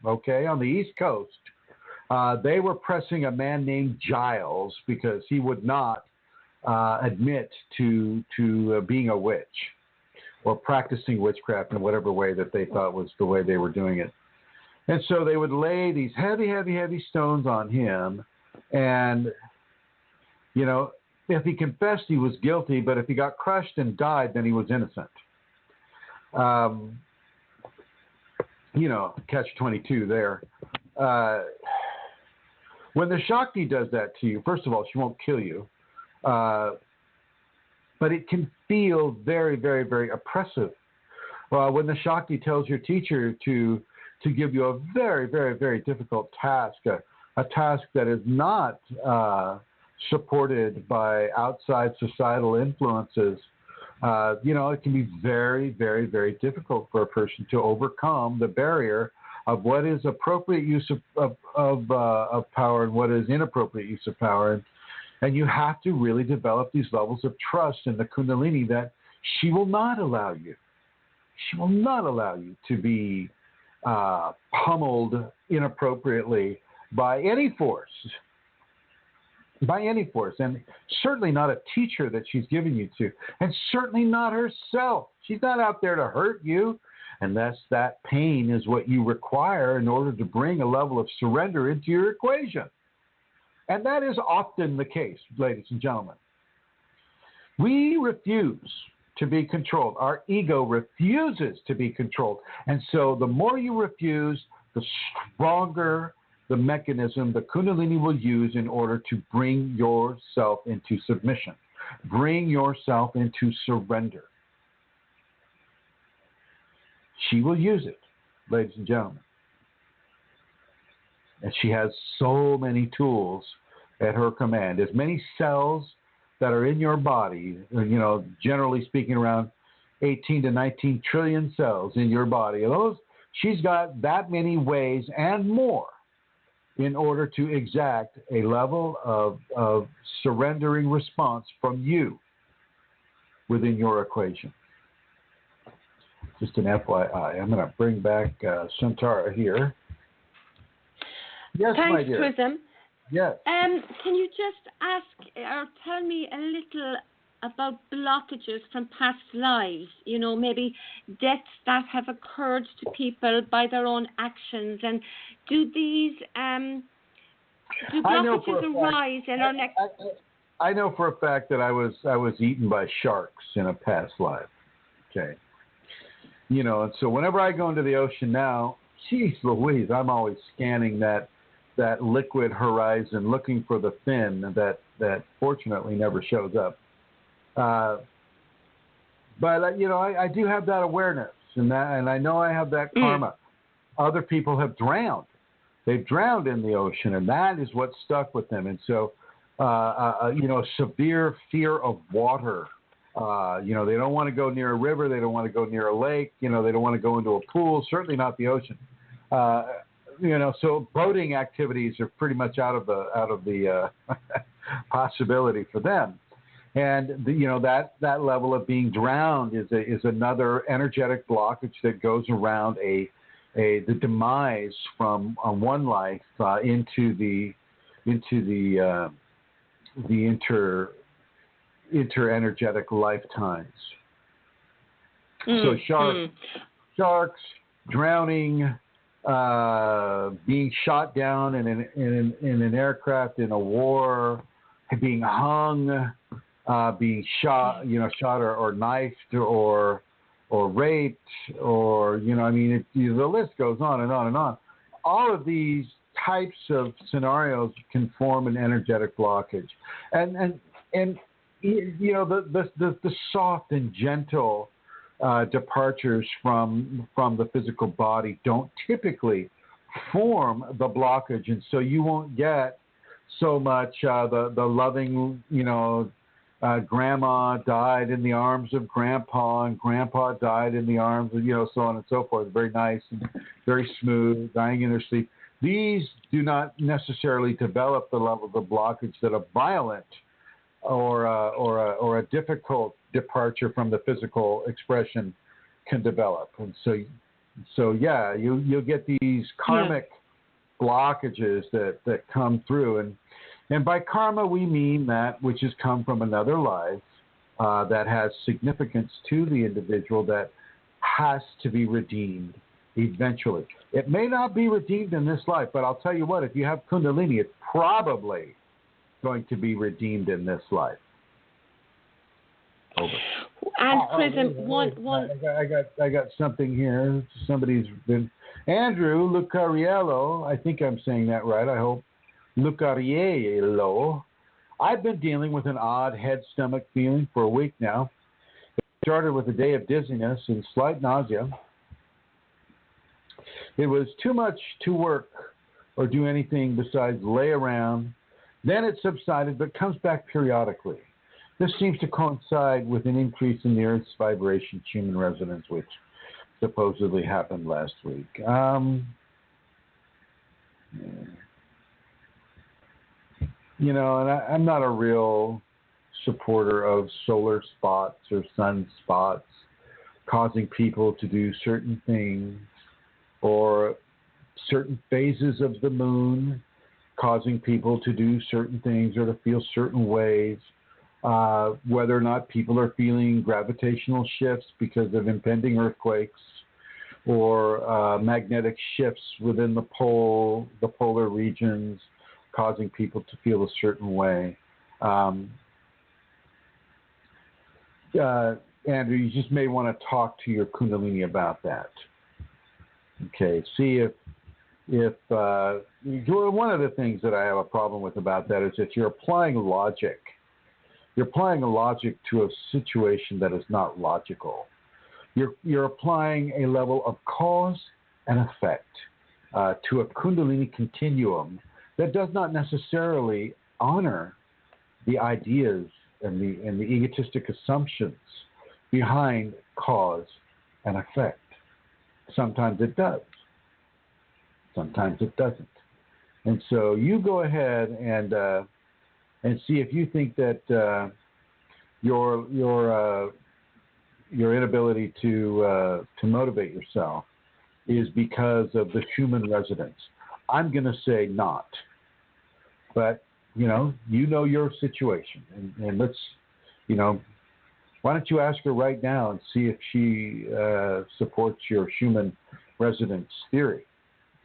okay, on the East Coast. They were pressing a man named Giles because he would not admit to being a witch or practicing witchcraft in whatever way that they thought was the way they were doing it. And so they would lay these heavy, heavy, heavy stones on him. And, if he confessed, he was guilty. But if he got crushed and died, then he was innocent. Catch-22 there. When the Shakti does that to you, first of all, she won't kill you. But it can feel very, very, very oppressive. When the Shakti tells your teacher to give you a very, very, very difficult task, a task that is not supported by outside societal influences, it can be very, very, very difficult for a person to overcome the barrier of what is appropriate use of power and what is inappropriate use of power. And you have to really develop these levels of trust in the Kundalini that she will not allow you. She will not allow you to be pummeled inappropriately by any force. And certainly not a teacher that she's giving you to, and certainly not herself. She's not out there to hurt you, unless that pain is what you require in order to bring a level of surrender into your equation. And that is often the case, ladies and gentlemen. We refuse to be controlled. Our ego refuses to be controlled. And so the more you refuse, the stronger the mechanism the Kundalini will use in order to bring yourself into submission, bring yourself into surrender. She will use it, ladies and gentlemen. And she has so many tools at her command. As many cells that are in your body, generally speaking, around 18 to 19 trillion cells in your body. She's got that many ways and more in order to exact a level of surrendering response from you within your equation. Just an FYI. I'm going to bring back Shantara here. Yes, thanks, my dear. Chrism. Yes. Can you just ask or tell me a little about blockages from past lives? Maybe deaths that have occurred to people by their own actions, and do these do blockages arise in our next? I know for a fact that I was eaten by sharks in a past life. Okay. And so whenever I go into the ocean now, geez Louise, I'm always scanning that liquid horizon, looking for the fin that fortunately never shows up. But I do have that awareness, and I know I have that karma. Other people have drowned. They've drowned in the ocean, and that is what stuck with them. And so, severe fear of water. They don't want to go near a river. They don't want to go near a lake. They don't want to go into a pool. Certainly not the ocean. So boating activities are pretty much out of the possibility for them. And that level of being drowned is another energetic blockage that goes around the demise from one life into the interenergetic lifetimes. So sharks drowning, being shot down in an aircraft in a war, being hung, being shot or knifed or raped, or the list goes on and on and on. All of these types of scenarios can form an energetic blockage, and the soft and gentle departures from the physical body don't typically form the blockage, and so you won't get so much the loving, grandma died in the arms of grandpa, and grandpa died in the arms of, so on and so forth. Very nice and very smooth, dying in their sleep. These do not necessarily develop the level of blockage that a violent or a difficult departure from the physical expression can develop. And so you'll get these karmic blockages that come through, and by karma we mean that which has come from another life that has significance to the individual that has to be redeemed eventually. It may not be redeemed in this life, but I'll tell you what, if you have Kundalini, it's probably going to be redeemed in this life. Over. And Chrism, one. I got something here. Somebody's been Andrew Lucariello. I think I'm saying that right. I hope Lucariello. I've been dealing with an odd head-stomach feeling for a week now. It started with a day of dizziness and slight nausea. It was too much to work or do anything besides lay around. Then it subsided, but comes back periodically. This seems to coincide with an increase in the Earth's vibration human resonance, which supposedly happened last week. And I'm not a real supporter of solar spots or sun spots causing people to do certain things, or certain phases of the moon causing people to do certain things or to feel certain ways. Whether or not people are feeling gravitational shifts because of impending earthquakes, or magnetic shifts within the polar regions, causing people to feel a certain way. Andrew, you just may want to talk to your Kundalini about that. Okay, see if one of the things that I have a problem with about that is that you're applying logic. You're applying a logic to a situation that is not logical. You're applying a level of cause and effect to a Kundalini continuum that does not necessarily honor the ideas and the egotistic assumptions behind cause and effect. Sometimes it does. Sometimes it doesn't. And so you go ahead and see if you think that your inability to motivate yourself is because of the human residence. I'm going to say not. But, you know your situation. And let's, why don't you ask her right now and see if she supports your human residence theory,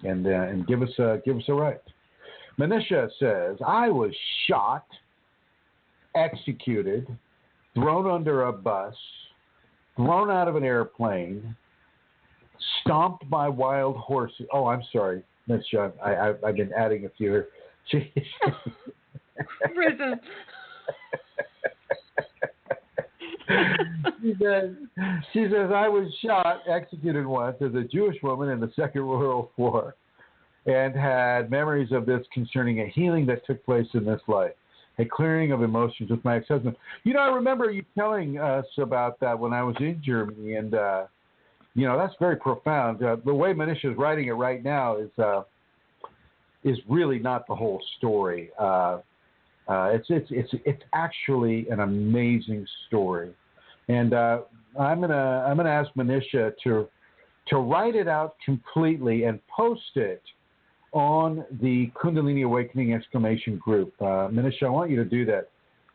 and give us a right. Manisha says, I was shot, executed, thrown under a bus, thrown out of an airplane, stomped by wild horses. Oh, I'm sorry, Manisha. I've been adding a few here. Prison. She says, I was shot, executed once as a Jewish woman in the Second World War, and had memories of this concerning a healing that took place in this life, a clearing of emotions with my ex-husband. I remember you telling us about that when I was in Germany, and that's very profound. The way Manisha is writing it right now is really not the whole story. It's actually an amazing story, and I'm gonna ask Manisha to write it out completely and post it on the Kundalini Awakening exclamation group. Manisha, I want you to do that.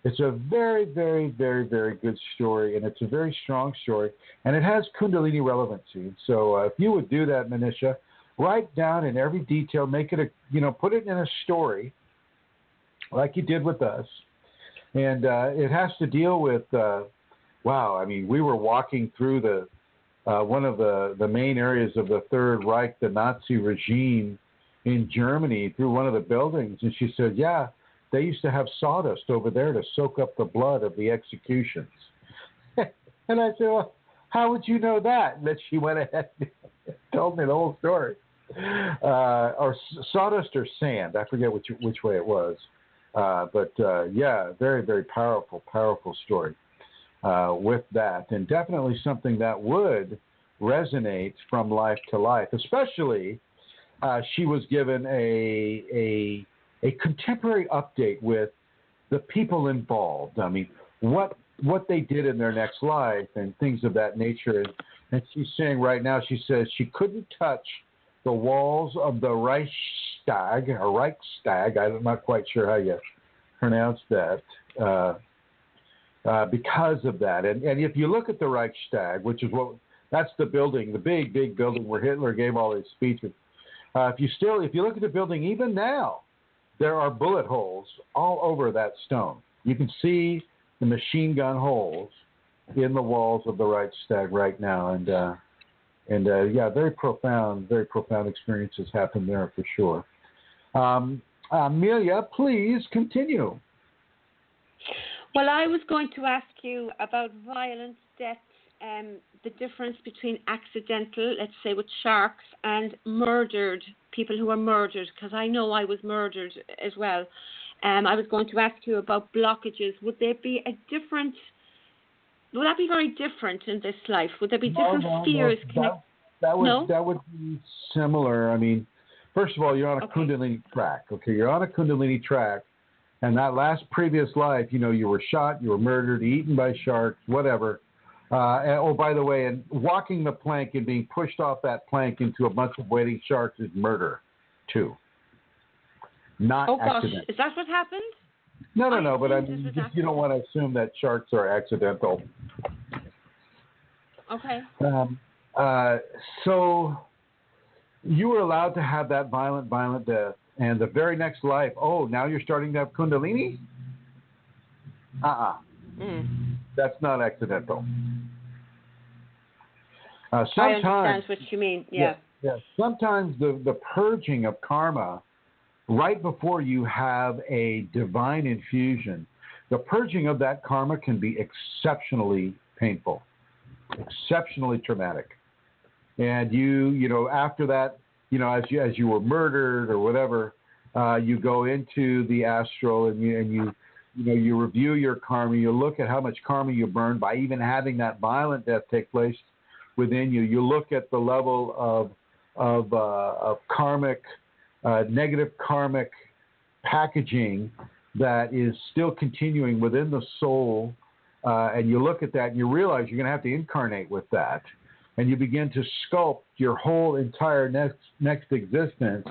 It's a very, very, very, very good story, and it's a very strong story, and it has Kundalini relevancy. So if you would do that, Manisha, write down in every detail, make it put it in a story, like you did with us, and it has to deal with. We were walking through the one of the main areas of the Third Reich, the Nazi regime in Germany, through one of the buildings, and she said, "Yeah, they used to have sawdust over there to soak up the blood of the executions." And I said, "Well, how would you know that?" And then she went ahead and told me the whole story. Or sawdust or sand, I forget which way it was. But very, very powerful story with that, and definitely something that would resonate from life to life. Especially, she was given a contemporary update with the people involved. I mean, what they did in their next life and things of that nature. And she's saying right now, she says she couldn't touch the walls of the Reichstag. I'm not quite sure how you pronounce that, because of that. And if you look at the Reichstag, which is that's the building, the big building where Hitler gave all his speeches. If you look at the building, even now, there are bullet holes all over that stone. You can see the machine gun holes in the walls of the Reichstag right now, and very profound experiences happen there for sure. Amelia, please continue. Well, I was going to ask you about violent deaths, the difference between accidental, let's say with sharks, and murdered, people who are murdered, because I know I was murdered as well. I was going to ask you about blockages. Would there be would that be very different in this life? Would there be different fears? That would be similar. I mean, first of all, you're on a Kundalini track. Okay, you're on a Kundalini track, and that last previous life, you were shot, you were murdered, eaten by sharks, whatever. By the way, and walking the plank and being pushed off that plank into a bunch of waiting sharks is murder, too. Not accidental. Gosh, is that what happened? No, but I mean, you don't want to assume that sharks are accidental. Okay. So you were allowed to have that violent death, and the very next life, now you're starting to have Kundalini? That's not accidental. Sometimes, I understand what you mean, yeah. Sometimes the purging of karma right before you have a divine infusion, the purging of that karma can be exceptionally painful, exceptionally traumatic. And you after that, as you were murdered or whatever, you go into the astral and you review your karma. You look at how much karma you burned by even having that violent death take place within you. You look at the level of karmic, negative karmic packaging that is still continuing within the soul, and you look at that and you realize you're going to have to incarnate with that, and you begin to sculpt your whole entire next existence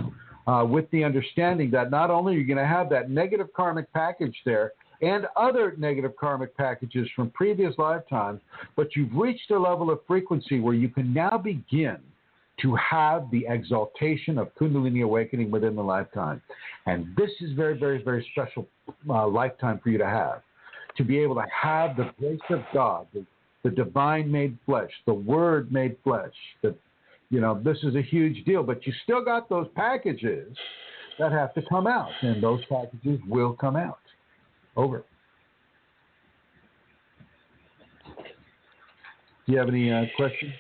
with the understanding that not only are you going to have that negative karmic package there and other negative karmic packages from previous lifetimes, but you've reached a level of frequency where you can now begin to have the exaltation of Kundalini awakening within the lifetime. And this is very, very, very special lifetime for you to have. To be able to have the grace of God, the divine made flesh, the word made flesh. This is a huge deal, but you still got those packages that have to come out, and those packages will come out. Over. Do you have any questions?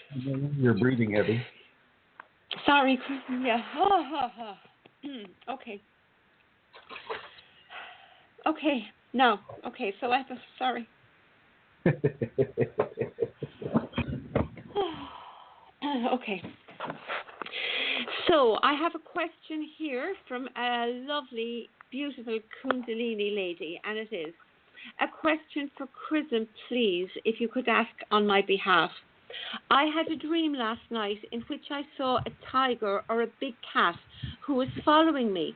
You're breathing heavy. Sorry, Chrism. Yeah. Okay. Okay. No. Okay. So sorry. Okay. So I have a question here from a lovely, beautiful Kundalini lady, and it is a question for Chrism, please, if you could ask on my behalf. I had a dream last night in which I saw a tiger or a big cat who was following me.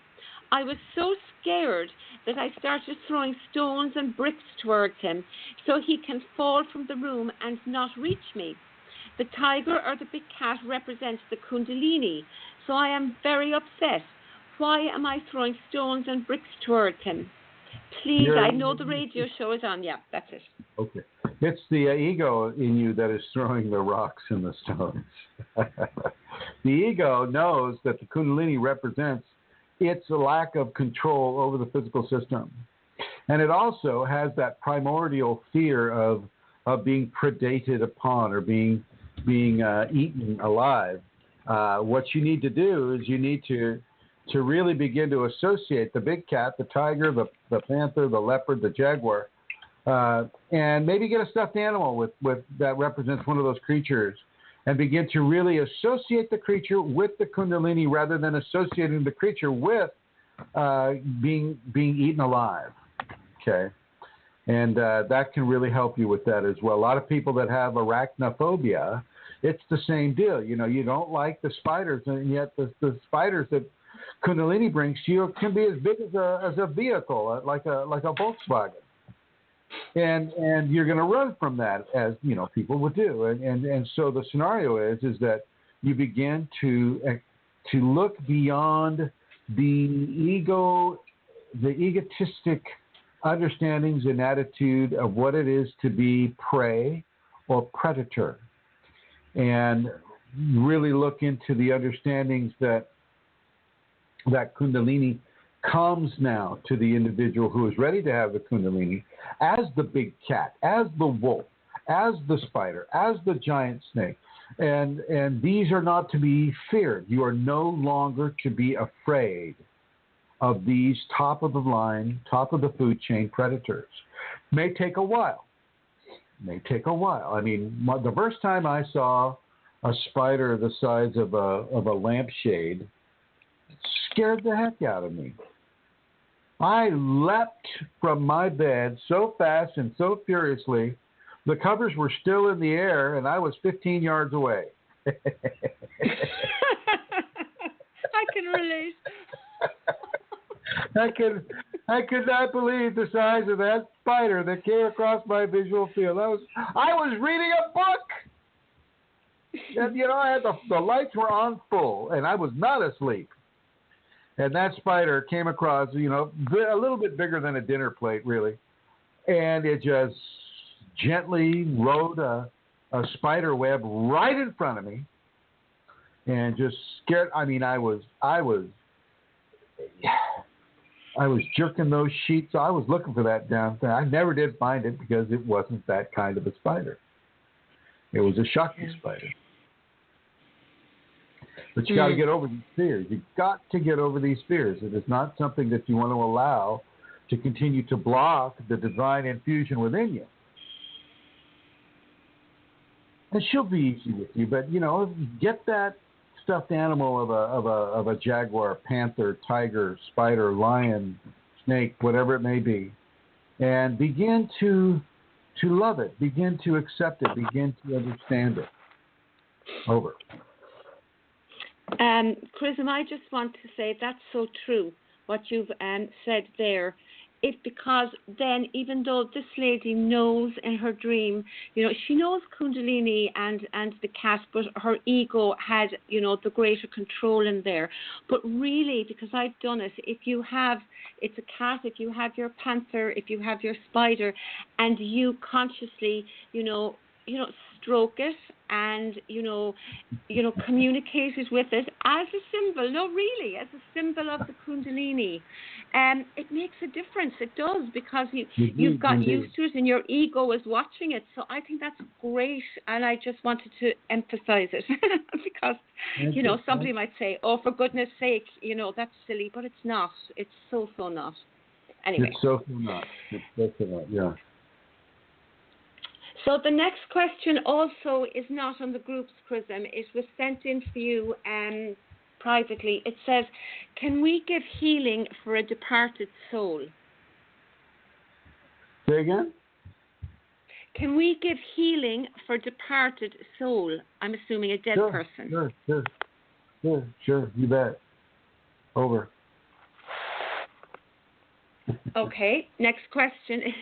I was so scared that I started throwing stones and bricks towards him so he can fall from the room and not reach me. The tiger or the big cat represents the Kundalini, so I am very upset. Why am I throwing stones and bricks towards him? Please, I know the radio show is on. Yeah, that's it. Okay. It's the ego in you that is throwing the rocks and the stones. The ego knows that the Kundalini represents its lack of control over the physical system. And it also has that primordial fear of being predated upon or being eaten alive. What you need to do is you need to really begin to associate the big cat, the tiger, the panther, the leopard, the jaguar, and maybe get a stuffed animal with that represents one of those creatures, and begin to really associate the creature with the Kundalini rather than associating the creature with being eaten alive. Okay, and that can really help you with that as well. A lot of people that have arachnophobia, it's the same deal. You know, you don't like the spiders, and yet the spiders that Kundalini brings to you can be as big as a vehicle, like a Volkswagen, and you're going to run from that, as you know people would do, and so the scenario is that you begin to look beyond the egotistic understandings and attitude of what it is to be prey or predator, and really look into the understandings that Kundalini comes now to the individual who is ready to have the Kundalini as the big cat, as the wolf, as the spider, as the giant snake. And these are not to be feared. You are no longer to be afraid of these top of the line, top of the food chain predators. May take a while. I mean, the first time I saw a spider the size of a lampshade, scared the heck out of me. I leapt from my bed so fast and so furiously, the covers were still in the air, and I was 15 yards away. I can relate. I could not believe the size of that spider that came across my visual field. I was reading a book. And, you know, I had the lights were on full, and I was not asleep. And that spider came across, you know, a little bit bigger than a dinner plate, really. And it just gently rode a spider web right in front of me, and just scared. I mean, I was jerking those sheets. I was looking for that damn thing. I never did find it because it wasn't that kind of a spider. It was a Shakti spider. But you got to get over these fears. You've got to get over these fears. It is not something that you want to allow to continue to block the divine infusion within you. And she'll be easy with you, but you know, get that stuffed animal of a jaguar, panther, tiger, spider, lion, snake, whatever it may be, and begin to love it, begin to accept it, begin to understand it. Over. Chrism, I just want to say that's so true, what you've said there. Because then, even though this lady knows in her dream, you know, she knows Kundalini and the cat, but her ego had, you know, the greater control in there. But really, because I've done it, if you have, it's a cat, if you have your panther, if you have your spider, and you consciously, you know, stroke it and, you know, communicate it with it as a symbol, no, really, as a symbol of the Kundalini. It makes a difference. It does, because you've got used to it and your ego is watching it. So I think that's great, and I just wanted to emphasize it because, you know, somebody might say, oh, for goodness sake, you know, that's silly, but it's not. It's so not. Anyway. It's so not. Yeah. So the next question also is not on the group's Chrism. It was sent in for you privately. It says, can we give healing for a departed soul? Say again? Can we give healing for a departed soul? I'm assuming a dead person. Sure, you bet. Over. Okay. Next question is.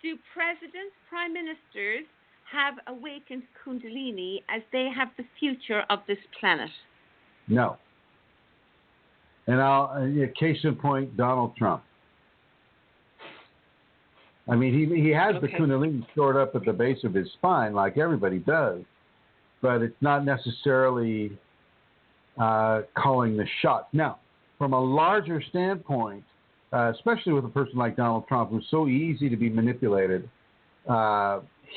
Do presidents, prime ministers have awakened Kundalini as they have the future of this planet? No. And case in point, Donald Trump. I mean, he has the Kundalini stored up at the base of his spine, like everybody does, but it's not necessarily calling the shots. Now, from a larger standpoint, especially with a person like Donald Trump, who's so easy to be manipulated,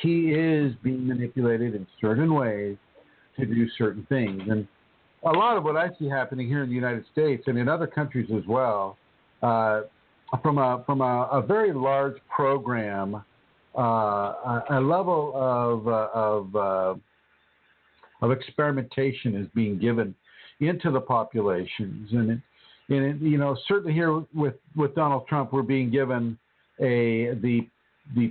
he is being manipulated in certain ways to do certain things. And a lot of what I see happening here in the United States and in other countries as well, from a very large program, a level of experimentation is being given into the populations, and certainly here with Donald Trump, we're being given the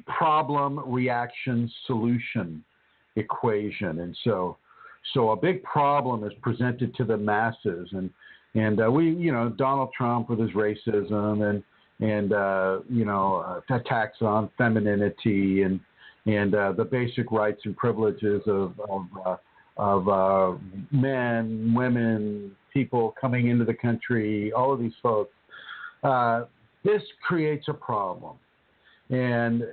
problem reaction solution equation, and so a big problem is presented to the masses, and we Donald Trump with his racism and attacks on femininity and the basic rights and privileges of men, women, people coming into the country, all of these folks. This creates a problem, and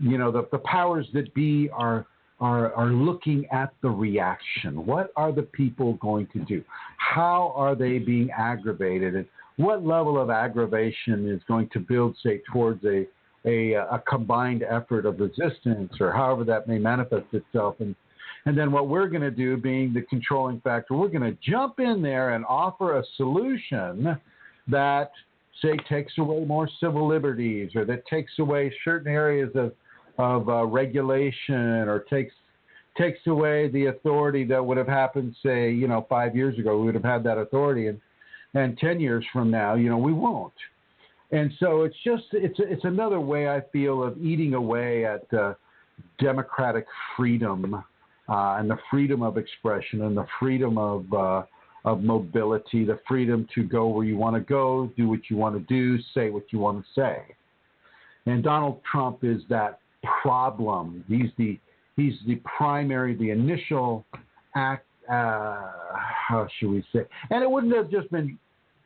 the powers that be are looking at the reaction. What are the people going to do? How are they being aggravated? And what level of aggravation is going to build, say, towards a combined effort of resistance, or however that may manifest itself? And then what we're going to do, being the controlling factor, we're going to jump in there and offer a solution that, say, takes away more civil liberties, or that takes away certain areas of regulation, or takes away the authority that would have happened, say, 5 years ago. We would have had that authority, and 10 years from now, we won't. And so it's another way, I feel, of eating away at democratic freedom, and the freedom of expression, and the freedom of mobility, the freedom to go where you want to go, do what you want to do, say what you want to say. And Donald Trump is that problem. He's the primary, the initial act. How should we say? And it wouldn't have just been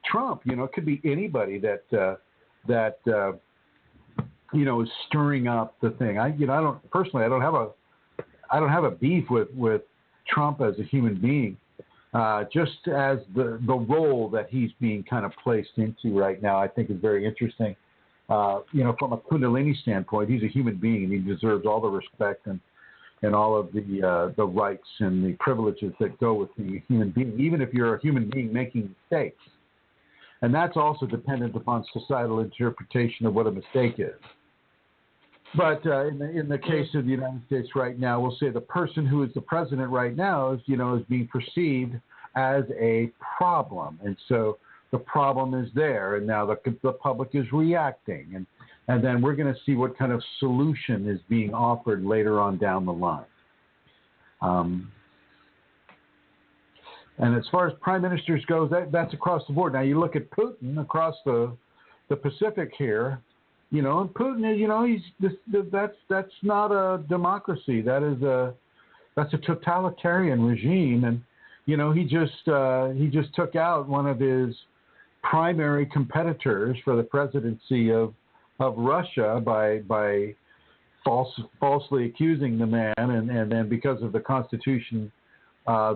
Trump. It could be anybody that is stirring up the thing. I don't have a beef with Trump as a human being, just as the role that he's being kind of placed into right now, I think is very interesting. From a Kundalini standpoint, he's a human being, and he deserves all the respect and all of the rights and the privileges that go with being a human being, even if you're a human being making mistakes. And that's also dependent upon societal interpretation of what a mistake is. But in the case of the United States right now, we'll say the person who is the president right now is being perceived as a problem, and so the problem is there, and now the public is reacting, and then we're going to see what kind of solution is being offered later on down the line. And as far as prime ministers goes, that's across the board. Now you look at Putin across the Pacific here. And Putin is, that's not a democracy. That's a totalitarian regime, and he just took out one of his primary competitors for the presidency of Russia by falsely accusing the man, and then because of the constitution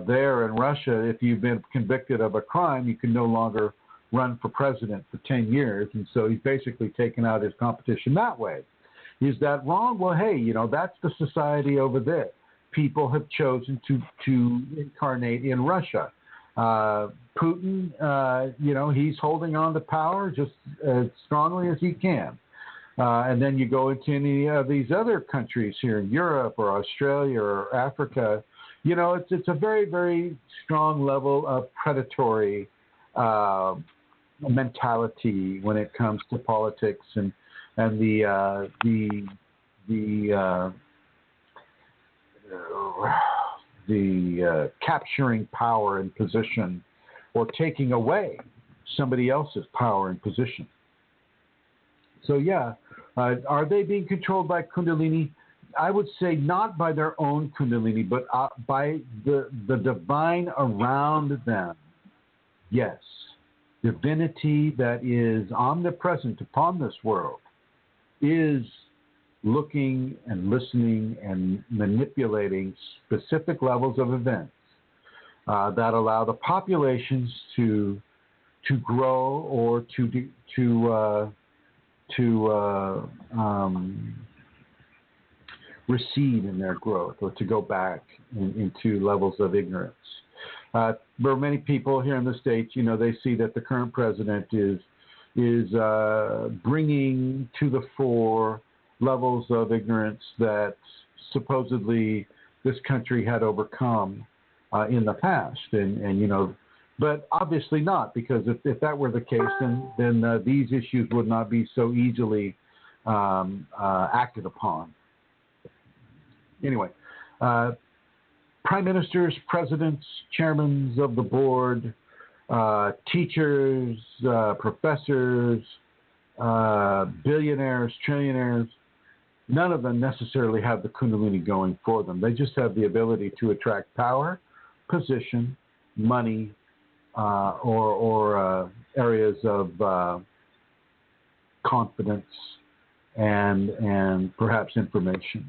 there in Russia, if you've been convicted of a crime, you can no longer run for president for 10 years. And so he's basically taken out his competition that way. Is that wrong? Well, hey, that's the society over there. People have chosen to incarnate in Russia. Putin, he's holding on to power just as strongly as he can. And then you go into any of these other countries here in Europe or Australia or Africa, it's a very, very strong level of predatory mentality when it comes to politics and the capturing power and position, or taking away somebody else's power and position. So yeah, are they being controlled by Kundalini? I would say not by their own Kundalini, but by the divine around them. Yes, divinity that is omnipresent upon this world is looking and listening and manipulating specific levels of events that allow the populations to grow or to recede in their growth or to go back into levels of ignorance. There are many people here in the States, they see that the current president is bringing to the fore levels of ignorance that supposedly this country had overcome in the past, but obviously not, because if that were the case, then these issues would not be so easily acted upon. Anyway, prime ministers, presidents, chairmen of the board, teachers, professors, billionaires, trillionaires, none of them necessarily have the Kundalini going for them. They just have the ability to attract power, position, money, or areas of confidence and perhaps information.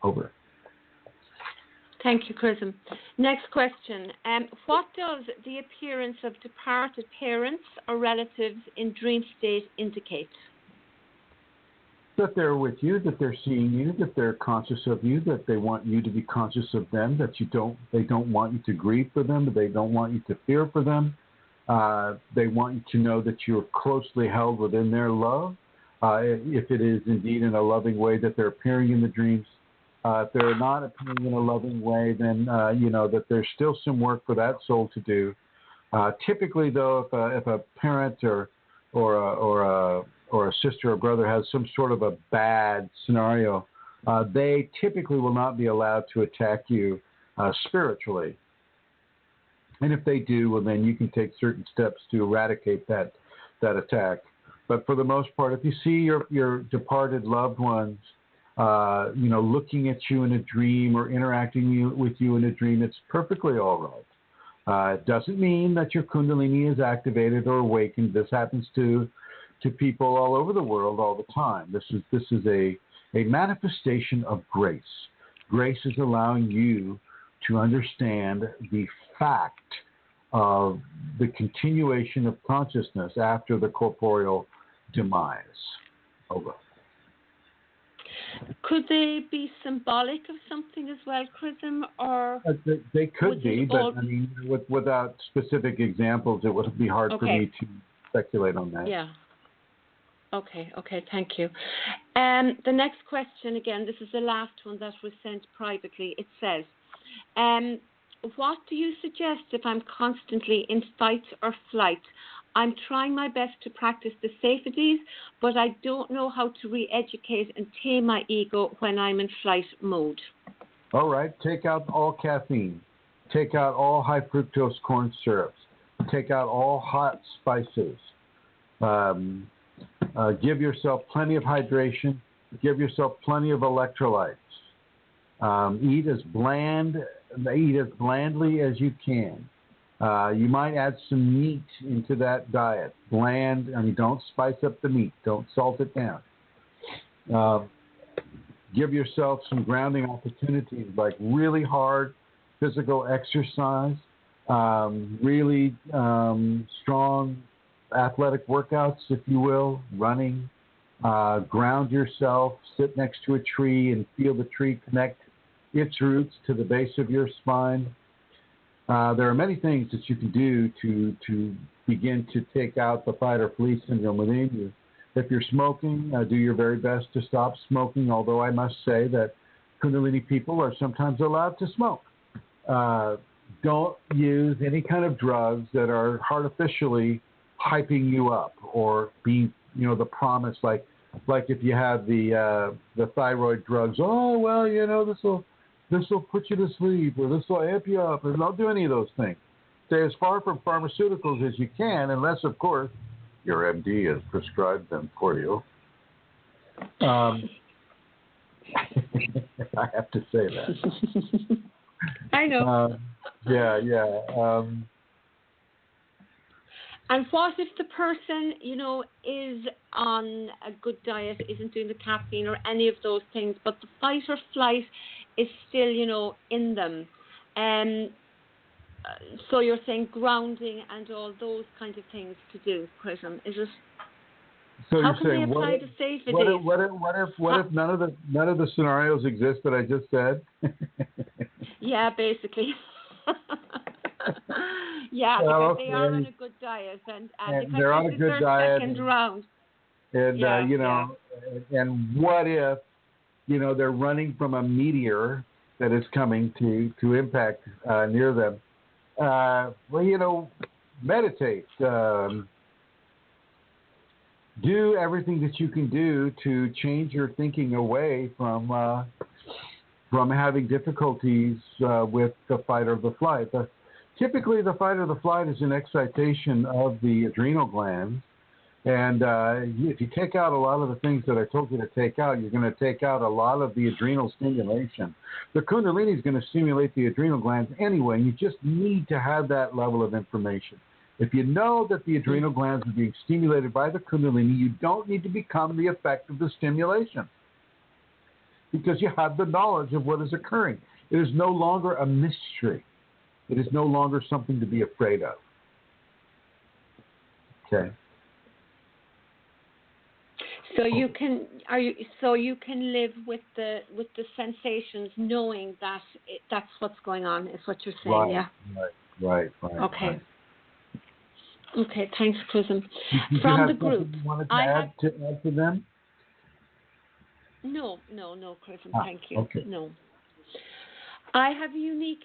Over. Thank you, Chrism. Next question. What does the appearance of departed parents or relatives in dream state indicate? That they're with you, that they're seeing you, that they're conscious of you, that they want you to be conscious of them, that they don't want you to grieve for them, that they don't want you to fear for them. They want you to know that you're closely held within their love. If it is indeed in a loving way that they're appearing in the dreams. If they're not appearing in a loving way, then that there's still some work for that soul to do. Typically, though, if a parent or a sister or brother has some sort of a bad scenario, they typically will not be allowed to attack you spiritually. And if they do, well, then you can take certain steps to eradicate that attack. But for the most part, if you see your departed loved ones, looking at you in a dream or interacting with you in a dream, it's perfectly all right. It doesn't mean that your Kundalini is activated or awakened. This happens to people all over the world all the time. This is a manifestation of grace. Grace is allowing you to understand the fact of the continuation of consciousness after the corporeal demise. Over. Could they be symbolic of something as well, Chrism, or they could be, but I mean, without specific examples, it would be hard for me to speculate on that. Yeah. Okay, thank you. The next question, again, this is the last one that was sent privately. It says, what do you suggest if I'm constantly in fight or flight? I'm trying my best to practice the safeties, but I don't know how to re-educate and tame my ego when I'm in flight mode. All right. Take out all caffeine. Take out all high fructose corn syrups. Take out all hot spices. Give yourself plenty of hydration. Give yourself plenty of electrolytes. Eat as blandly as you can. You might add some meat into that diet. Bland, don't spice up the meat. Don't salt it down. Give yourself some grounding opportunities like really hard physical exercise, really strong athletic workouts, if you will, running. Ground yourself, sit next to a tree and feel the tree connect its roots to the base of your spine. There are many things that you can do to begin to take out the fight or flee syndrome within you. If you're smoking, do your very best to stop smoking, although I must say that Kundalini people are sometimes allowed to smoke. Don't use any kind of drugs that are artificially hyping you up or being, the promise, like if you have the thyroid drugs, oh, well, this will put you to sleep, or this will amp you up, or don't do any of those things. stay as far from pharmaceuticals as you can, unless, of course, your MD has prescribed them for you. I have to say that. I know. And what if the person, is on a good diet, isn't doing the caffeine or any of those things, but the fight or flight is still, in them? So you're saying grounding and all those kind of things to do, Chrism. Is it? So how you're can saying they apply to safety? What if none of the scenarios exist that I just said? Yeah, basically. Yeah, because they are on a good diet and they're on a good diet. Second round. And and what if they're running from a meteor that is coming to impact near them? Meditate. Do everything that you can do to change your thinking away from having difficulties with the fight or the flight. Typically, the fight or the flight is an excitation of the adrenal glands. And if you take out a lot of the things that I told you to take out, you're going to take out a lot of the adrenal stimulation. The Kundalini is going to stimulate the adrenal glands anyway, and you just need to have that level of information. If you know that the adrenal glands are being stimulated by the Kundalini, you don't need to become the effect of the stimulation because you have the knowledge of what is occurring. It is no longer a mystery. It is no longer something to be afraid of. Okay. So you can live with the sensations, knowing that that's what's going on. Is what you're saying, Right. Okay. Right. Okay. Thanks, Chrism. Did From you the have group, you wanted to add to them? No, Chrism. Thank you. Okay. No.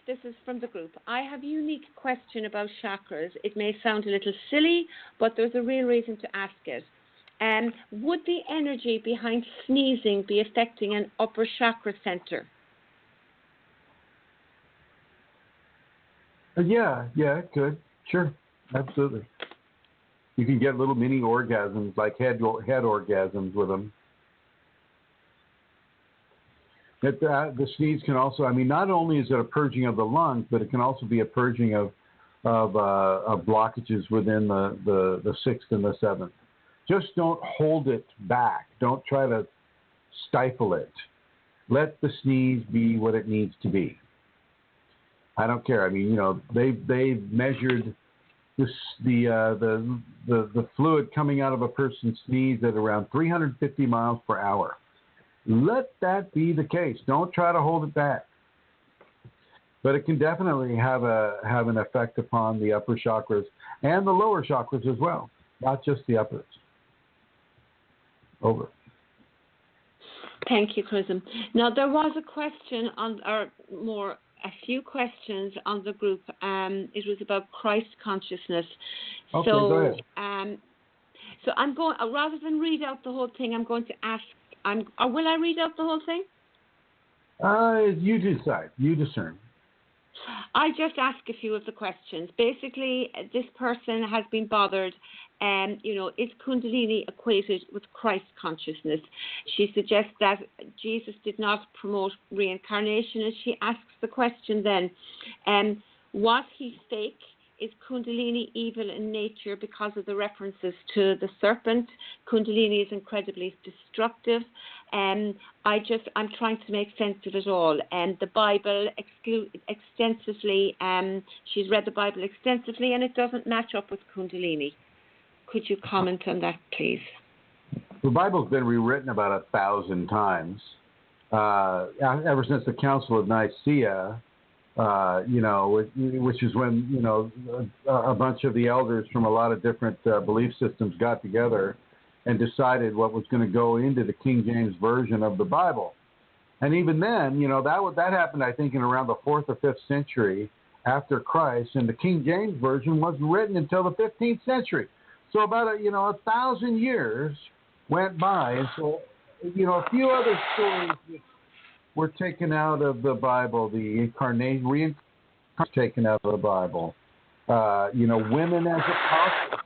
This is from the group. I have a unique question about chakras. It may sound a little silly, but there's a real reason to ask it. Would the energy behind sneezing be affecting an upper chakra center? Yeah, it could. Sure, absolutely. You can get little mini orgasms, like head orgasms with them. The sneeze can also, not only is it a purging of the lungs, but it can also be a purging of blockages within the sixth and the seventh. Just don't hold it back. Don't try to stifle it. Let the sneeze be what it needs to be. I don't care. They've measured the fluid coming out of a person's sneeze at around 350 miles per hour. Let that be the case. Don't try to hold it back. But it can definitely have an effect upon the upper chakras and the lower chakras as well, not just the uppers. Over. Thank you, Chrism. Now, there was a question a few questions on the group. It was about Christ consciousness. Okay, so, go ahead. So I'm going, rather than read out the whole thing, I'm going to ask, will I read out the whole thing? You decide. You discern. I just ask a few of the questions. Basically, this person has been bothered, is Kundalini equated with Christ consciousness? She suggests that Jesus did not promote reincarnation, and she asks the question then, was he fake? Is Kundalini evil in nature because of the references to the serpent? Kundalini is incredibly destructive. I'm trying to make sense of it all. The Bible extensively, she's read the Bible extensively, and it doesn't match up with Kundalini. Could you comment on that, please? The Bible's been rewritten about 1,000 times. Ever since the Council of Nicaea, which is when, a bunch of the elders from a lot of different belief systems got together and decided what was going to go into the King James Version of the Bible. And even then, that happened, I think, in around the 4th or 5th century after Christ, and the King James Version wasn't written until the 15th century. So about 1,000 years went by, and so a few other stories were taken out of the Bible. The reincarnation taken out of the Bible. Women as apostles.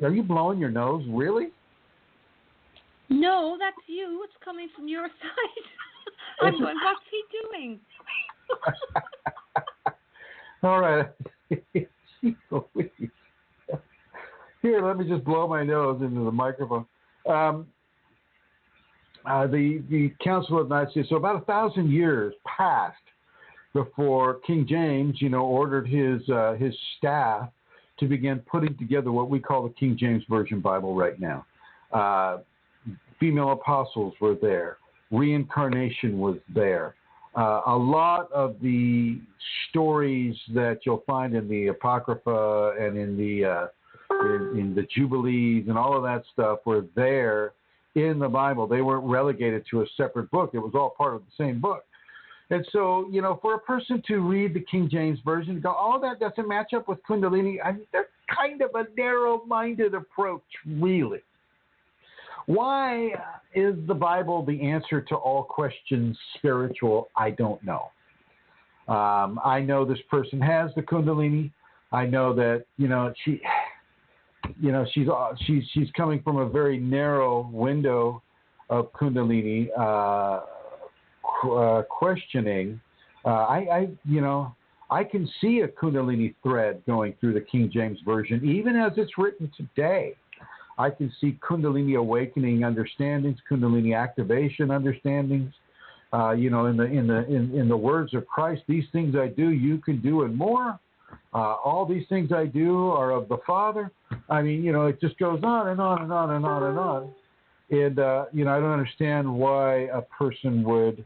Are you blowing your nose? Really? No, that's you. It's coming from your side. I'm going, what's he doing? All right. Here, let me just blow my nose into the microphone. The Council of Nicaea, so about 1,000 years passed before King James, ordered his staff to begin putting together what we call the King James Version Bible right now. Female apostles were there. Reincarnation was there. A lot of the stories that you'll find in the Apocrypha and in the Jubilees and all of that stuff were there in the Bible. They weren't relegated to a separate book. It was all part of the same book. And so, for a person to read the King James Version and go, oh, that doesn't match up with Kundalini, that's kind of a narrow-minded approach, really. Why is the Bible the answer to all questions spiritual? I don't know. I know this person has the Kundalini. I know that, she's coming from a very narrow window of Kundalini questioning. I can see a Kundalini thread going through the King James Version, even as it's written today. I can see Kundalini awakening understandings, Kundalini activation understandings. In the words of Christ, these things I do, you can do and more. All these things I do are of the Father. It just goes on and on and on and on and on. And I don't understand why a person would.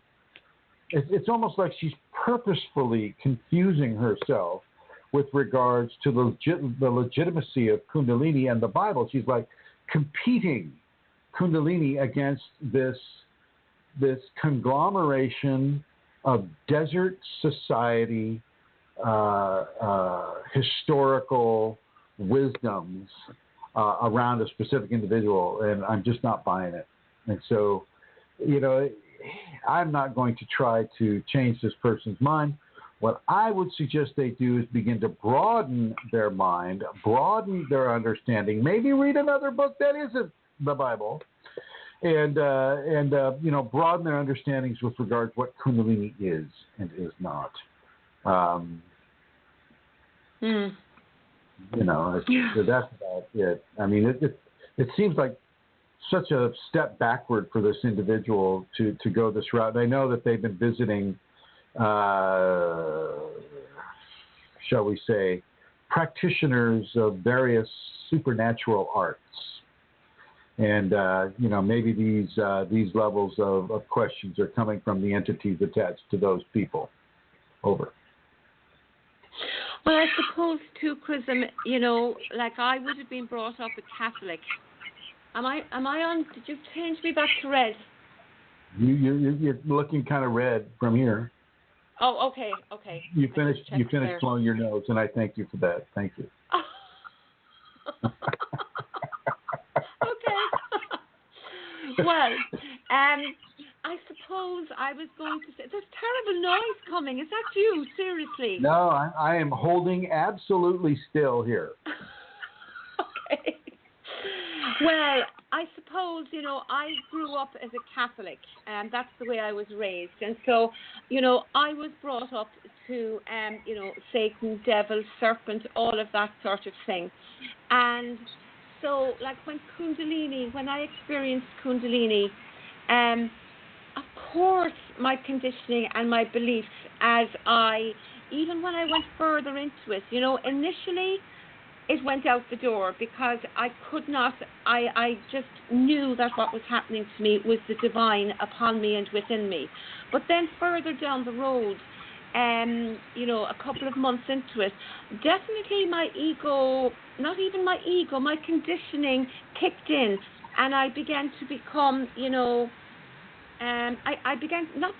It's almost like she's purposefully confusing herself with regards to the legitimacy of Kundalini and the Bible. She's like competing Kundalini against this conglomeration of desert society historical wisdoms around a specific individual, and I'm just not buying it. And so, I'm not going to try to change this person's mind. What I would suggest they do is begin to broaden their mind, broaden their understanding, maybe read another book that isn't the Bible, and broaden their understandings with regard to what Kundalini is and is not. That's about it. It seems like such a step backward for this individual to go this route. And I know that they've been visiting, shall we say, practitioners of various supernatural arts. And, maybe these levels of questions are coming from the entities attached to those people. Over. Well, I suppose too, Chrism, like I would have been brought up a Catholic. Am I on? Did you change me back to red? You're looking kind of red from here. Oh, okay. You finished blowing your nose, and I thank you for that. Thank you. Okay. Well, I suppose I was going to say, there's terrible noise coming. Is that you? Seriously? No, I am holding absolutely still here. Okay. Well, I suppose, I grew up as a Catholic, and that's the way I was raised. And so, I was brought up to, Satan, devil, serpent, all of that sort of thing. And so, like when I experienced Kundalini, of course, my conditioning and my beliefs even when I went further into it, initially it went out the door because I could not, I just knew that what was happening to me was the divine upon me and within me. But then further down the road, a couple of months into it, definitely my ego, not even my ego, my conditioning kicked in, and I began to become, I began not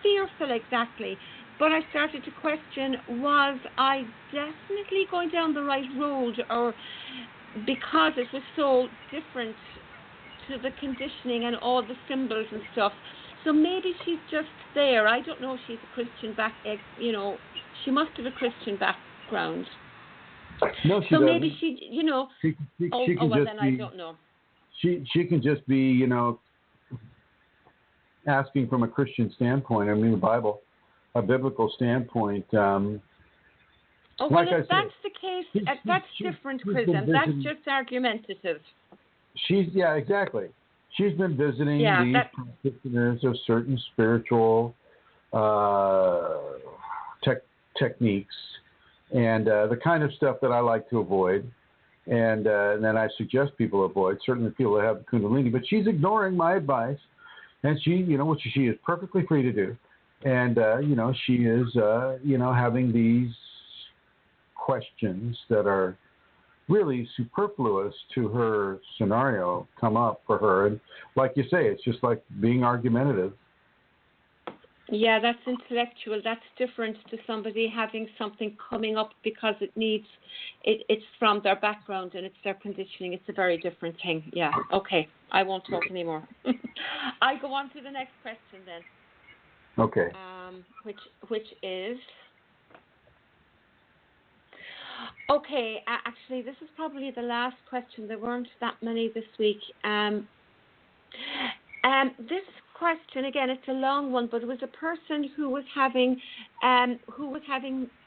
fearful exactly, but I started to question, was I definitely going down the right road, or because it was so different to the conditioning and all the symbols and stuff. So maybe she's just there. I don't know if she's a Christian She must have a Christian background. No, she so doesn't. Maybe she, you know. She well, then I don't know. She can just be, you know, asking from a Christian standpoint. I mean, the Bible, a biblical standpoint. Well, like if I that's said, the case, that's different, Chrism. That's just argumentative. Exactly. She's been visiting these practitioners of certain spiritual techniques and the kind of stuff that I like to avoid. And then I suggest people avoid, certainly people that have the Kundalini. But she's ignoring my advice. And she, you know, which she is perfectly free to do. And, you know, she is, you know, having these questions that are really superfluous to her scenario come up for her. And like you say, it's just like being argumentative. Yeah, that's intellectual. That's different to somebody having something coming up because it's from their background and it's their conditioning. It's a very different thing. Yeah, okay. I won't talk anymore. I go on to the next question then. Okay. Which is... Okay, actually, this is probably the last question. There weren't that many this week. This question, again, it's a long one, but it was a person who was having,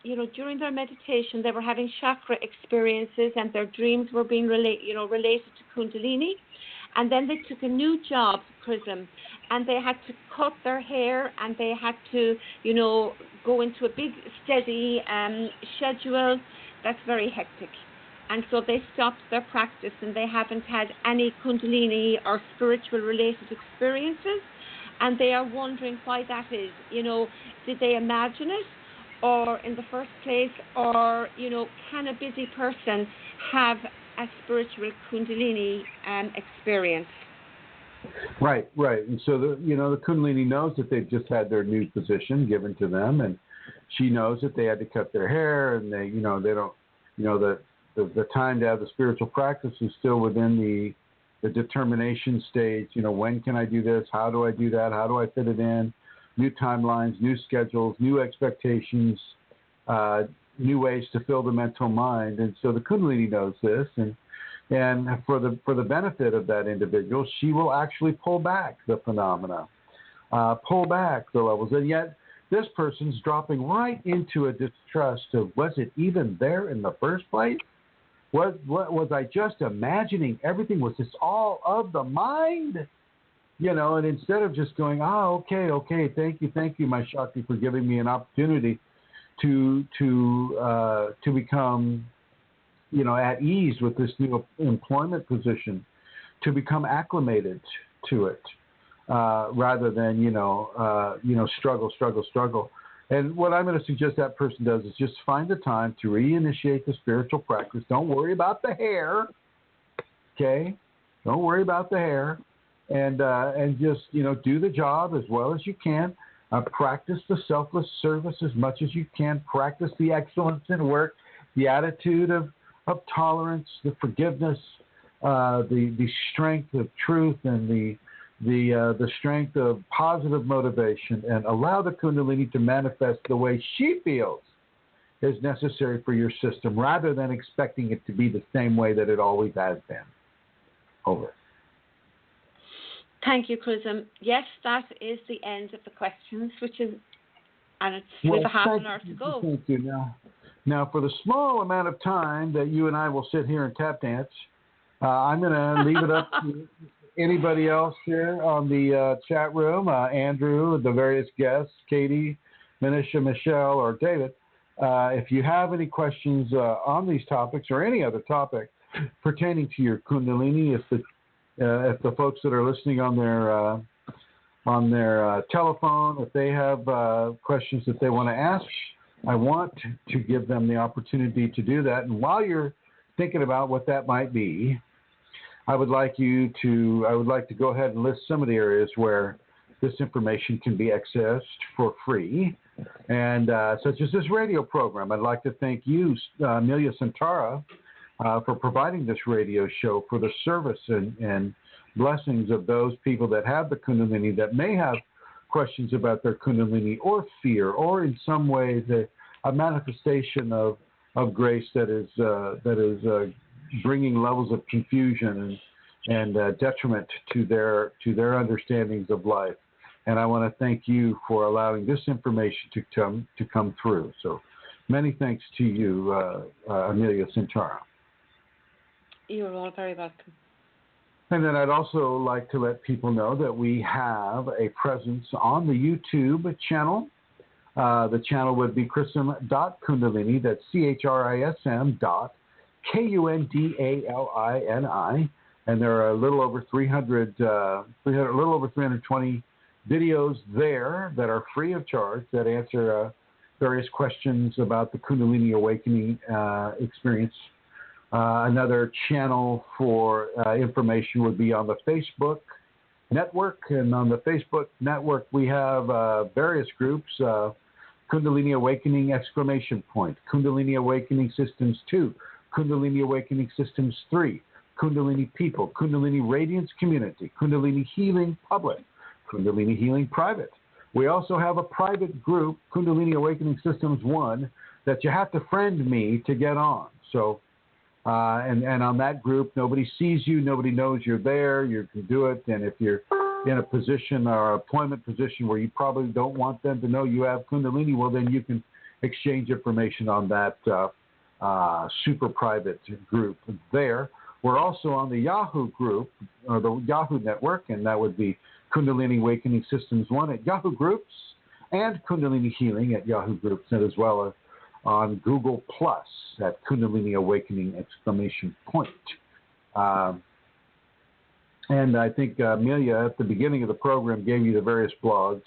you know, during their meditation, they were having chakra experiences, and their dreams were being related to Kundalini, and then they took a new job, Chrism, and they had to cut their hair, and they had to, you know, go into a big, steady schedule. That's very hectic. And so they stopped their practice and they haven't had any Kundalini or spiritual related experiences. And they are wondering why that is. You know, did they imagine it or in the first place? Or, you know, can a busy person have a spiritual Kundalini experience? Right. And so, the Kundalini knows that they've just had their new position given to them, and she knows that they had to cut their hair, and they don't, the time to have the spiritual practice is still within the determination stage. You know, when can I do this? How do I do that? How do I fit it in? New timelines, new schedules, new expectations, new ways to fill the mental mind. And so the Kundalini knows this, and for the benefit of that individual, she will actually pull back the phenomena, pull back the levels, and yet this person's dropping right into a distrust of, was it even there in the first place? Was I just imagining everything? Was this all of the mind? You know, and instead of just going, okay, thank you, my Shakti, for giving me an opportunity to become, at ease with this new employment position, to become acclimated to it, rather than, struggle. And what I'm going to suggest that person does is just find the time to reinitiate the spiritual practice. Don't worry about the hair, okay? Don't worry about the hair, and just, do the job as well as you can. Practice the selfless service as much as you can. Practice the excellence in work, the attitude of tolerance, the forgiveness, the strength of truth, and the strength of positive motivation, and allow the Kundalini to manifest the way she feels is necessary for your system, rather than expecting it to be the same way that it always has been. Over. Thank you, Chrism. Yes, that is the end of the questions, and we have a half an hour to go. Thank you. Now, for the small amount of time that you and I will sit here and tap dance, I'm going to leave it up to anybody else here on the chat room, Andrew, the various guests, Katie, Manisha, Michelle, or David. If you have any questions on these topics or any other topic pertaining to your Kundalini, if the folks that are listening on their telephone, if they have questions that they want to ask, I want to give them the opportunity to do that. And while you're thinking about what that might be, I would like to go ahead and list some of the areas where this information can be accessed for free, and such as this radio program. I'd like to thank you, Amelia Santara, for providing this radio show for the service and blessings of those people that have the Kundalini, that may have questions about their Kundalini or fear, or in some way a manifestation of grace that is bringing levels of confusion and detriment to their understandings of life. And I want to thank you for allowing this information to come through. So many thanks to you, Amelia Centauro. You're all very welcome. And then I'd also like to let people know that we have a presence on the YouTube channel. The channel would be chrism.kundalini. That's CHRISM.KUNDALINI. And there are a little over 320 videos there that are free of charge that answer various questions about the Kundalini awakening experience. Another channel for information would be on the Facebook network. And on the Facebook network, we have various groups, Kundalini Awakening ! Kundalini Awakening Systems 2, Kundalini Awakening Systems 3, Kundalini People, Kundalini Radiance Community, Kundalini Healing Public, Kundalini Healing Private. We also have a private group, Kundalini Awakening Systems 1, that you have to friend me to get on. So, and on that group, nobody sees you, nobody knows you're there, you can do it. And if you're in a position or employment position where you probably don't want them to know you have Kundalini, well, then you can exchange information on that super private group there. We're also on the Yahoo group, or the Yahoo network, and that would be Kundalini Awakening Systems 1 at Yahoo Groups and Kundalini Healing at Yahoo Groups, and as well as on Google Plus at Kundalini Awakening ! And I think Amelia, at the beginning of the program, gave you the various blogs.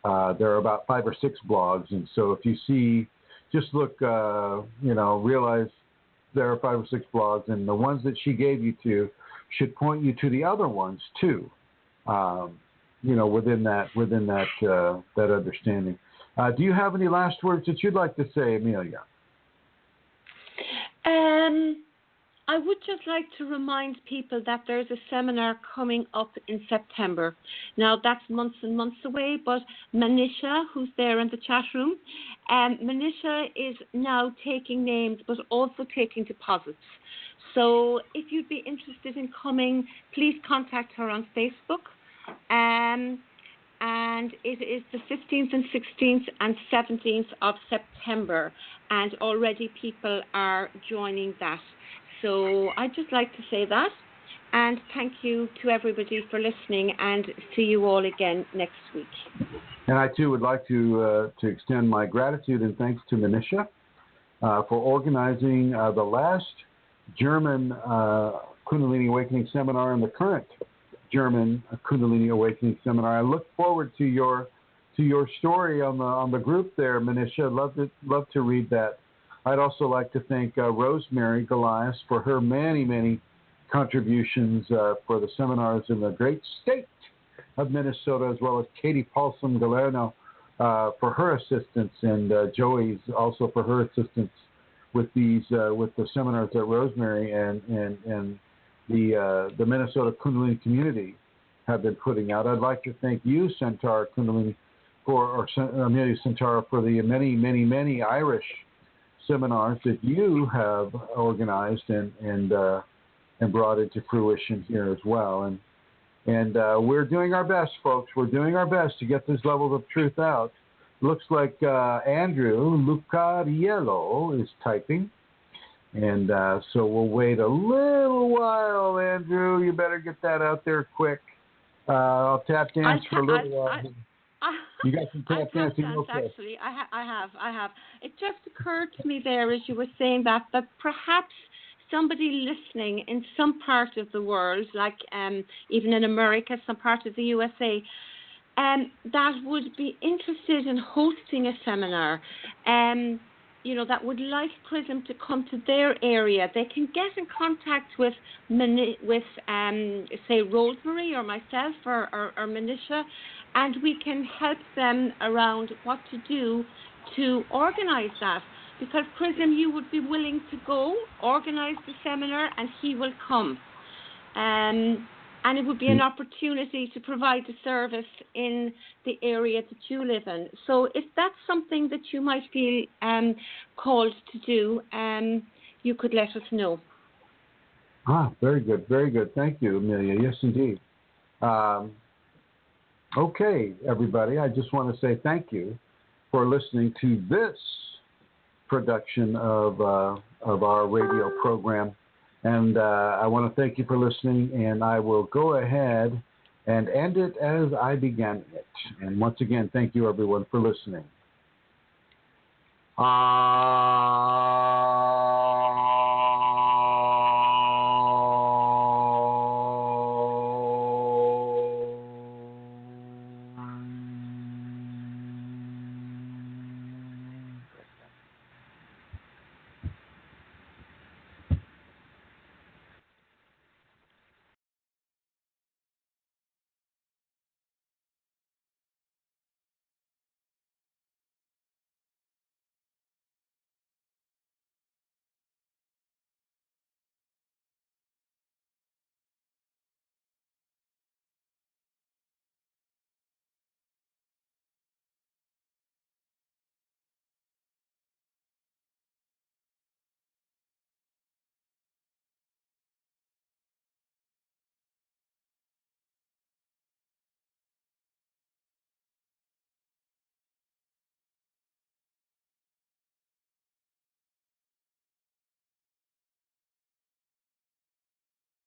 There are about 5 or 6 blogs, and so if you see, just look, realize there are 5 or 6 blogs, and the ones that she gave you to should point you to the other ones too. Within that understanding. Do you have any last words that you'd like to say, Amelia? I would just like to remind people that there's a seminar coming up in September. Now, that's months and months away, but Manisha, who's there in the chat room, Manisha is now taking names, but also taking deposits. So if you'd be interested in coming, please contact her on Facebook. And it is the 15th and 16th and 17th of September, and already people are joining that. So I'd just like to say that, and thank you to everybody for listening, and see you all again next week. And I too would like to extend my gratitude and thanks to Manisha for organizing the last German Kundalini Awakening seminar and the current German Kundalini Awakening seminar. I look forward to your story on the group there, Manisha. Love to read that. I'd also like to thank Rosemary Goliath for her many contributions for the seminars in the great state of Minnesota, as well as Katie Paulson Galerno for her assistance, and Joey's also for her assistance with the seminars that Rosemary and the Minnesota Kundalini community have been putting out. I'd like to thank you, Centaur Kundalini, Amelia Centauro, for the many Irish seminars that you have organized and brought into fruition here as well. And we're doing our best, folks. We're doing our best to get these levels of truth out. Looks like Andrew Lucariello is typing. And so we'll wait a little while, Andrew. You better get that out there quick. I'll tap dance for a little while. You got some tap dancing? Actually, I have. It just occurred to me there as you were saying that perhaps somebody listening in some part of the world, like even in America, some part of the USA, that would be interested in hosting a seminar, that would like Chrism to come to their area, they can get in contact with say, Rosemary or myself or Manisha, and we can help them around what to do to organize that. Because Chrism, you would be willing to go, organize the seminar, and he will come. and it would be an opportunity to provide the service in the area that you live in. So if that's something that you might feel called to do, you could let us know. Very good, very good. Thank you, Amelia. Yes, indeed. Okay, everybody, I just want to say thank you for listening to this production of our radio program. And I want to thank you for listening, and I will go ahead and end it as I began it. And once again, thank you, everyone, for listening.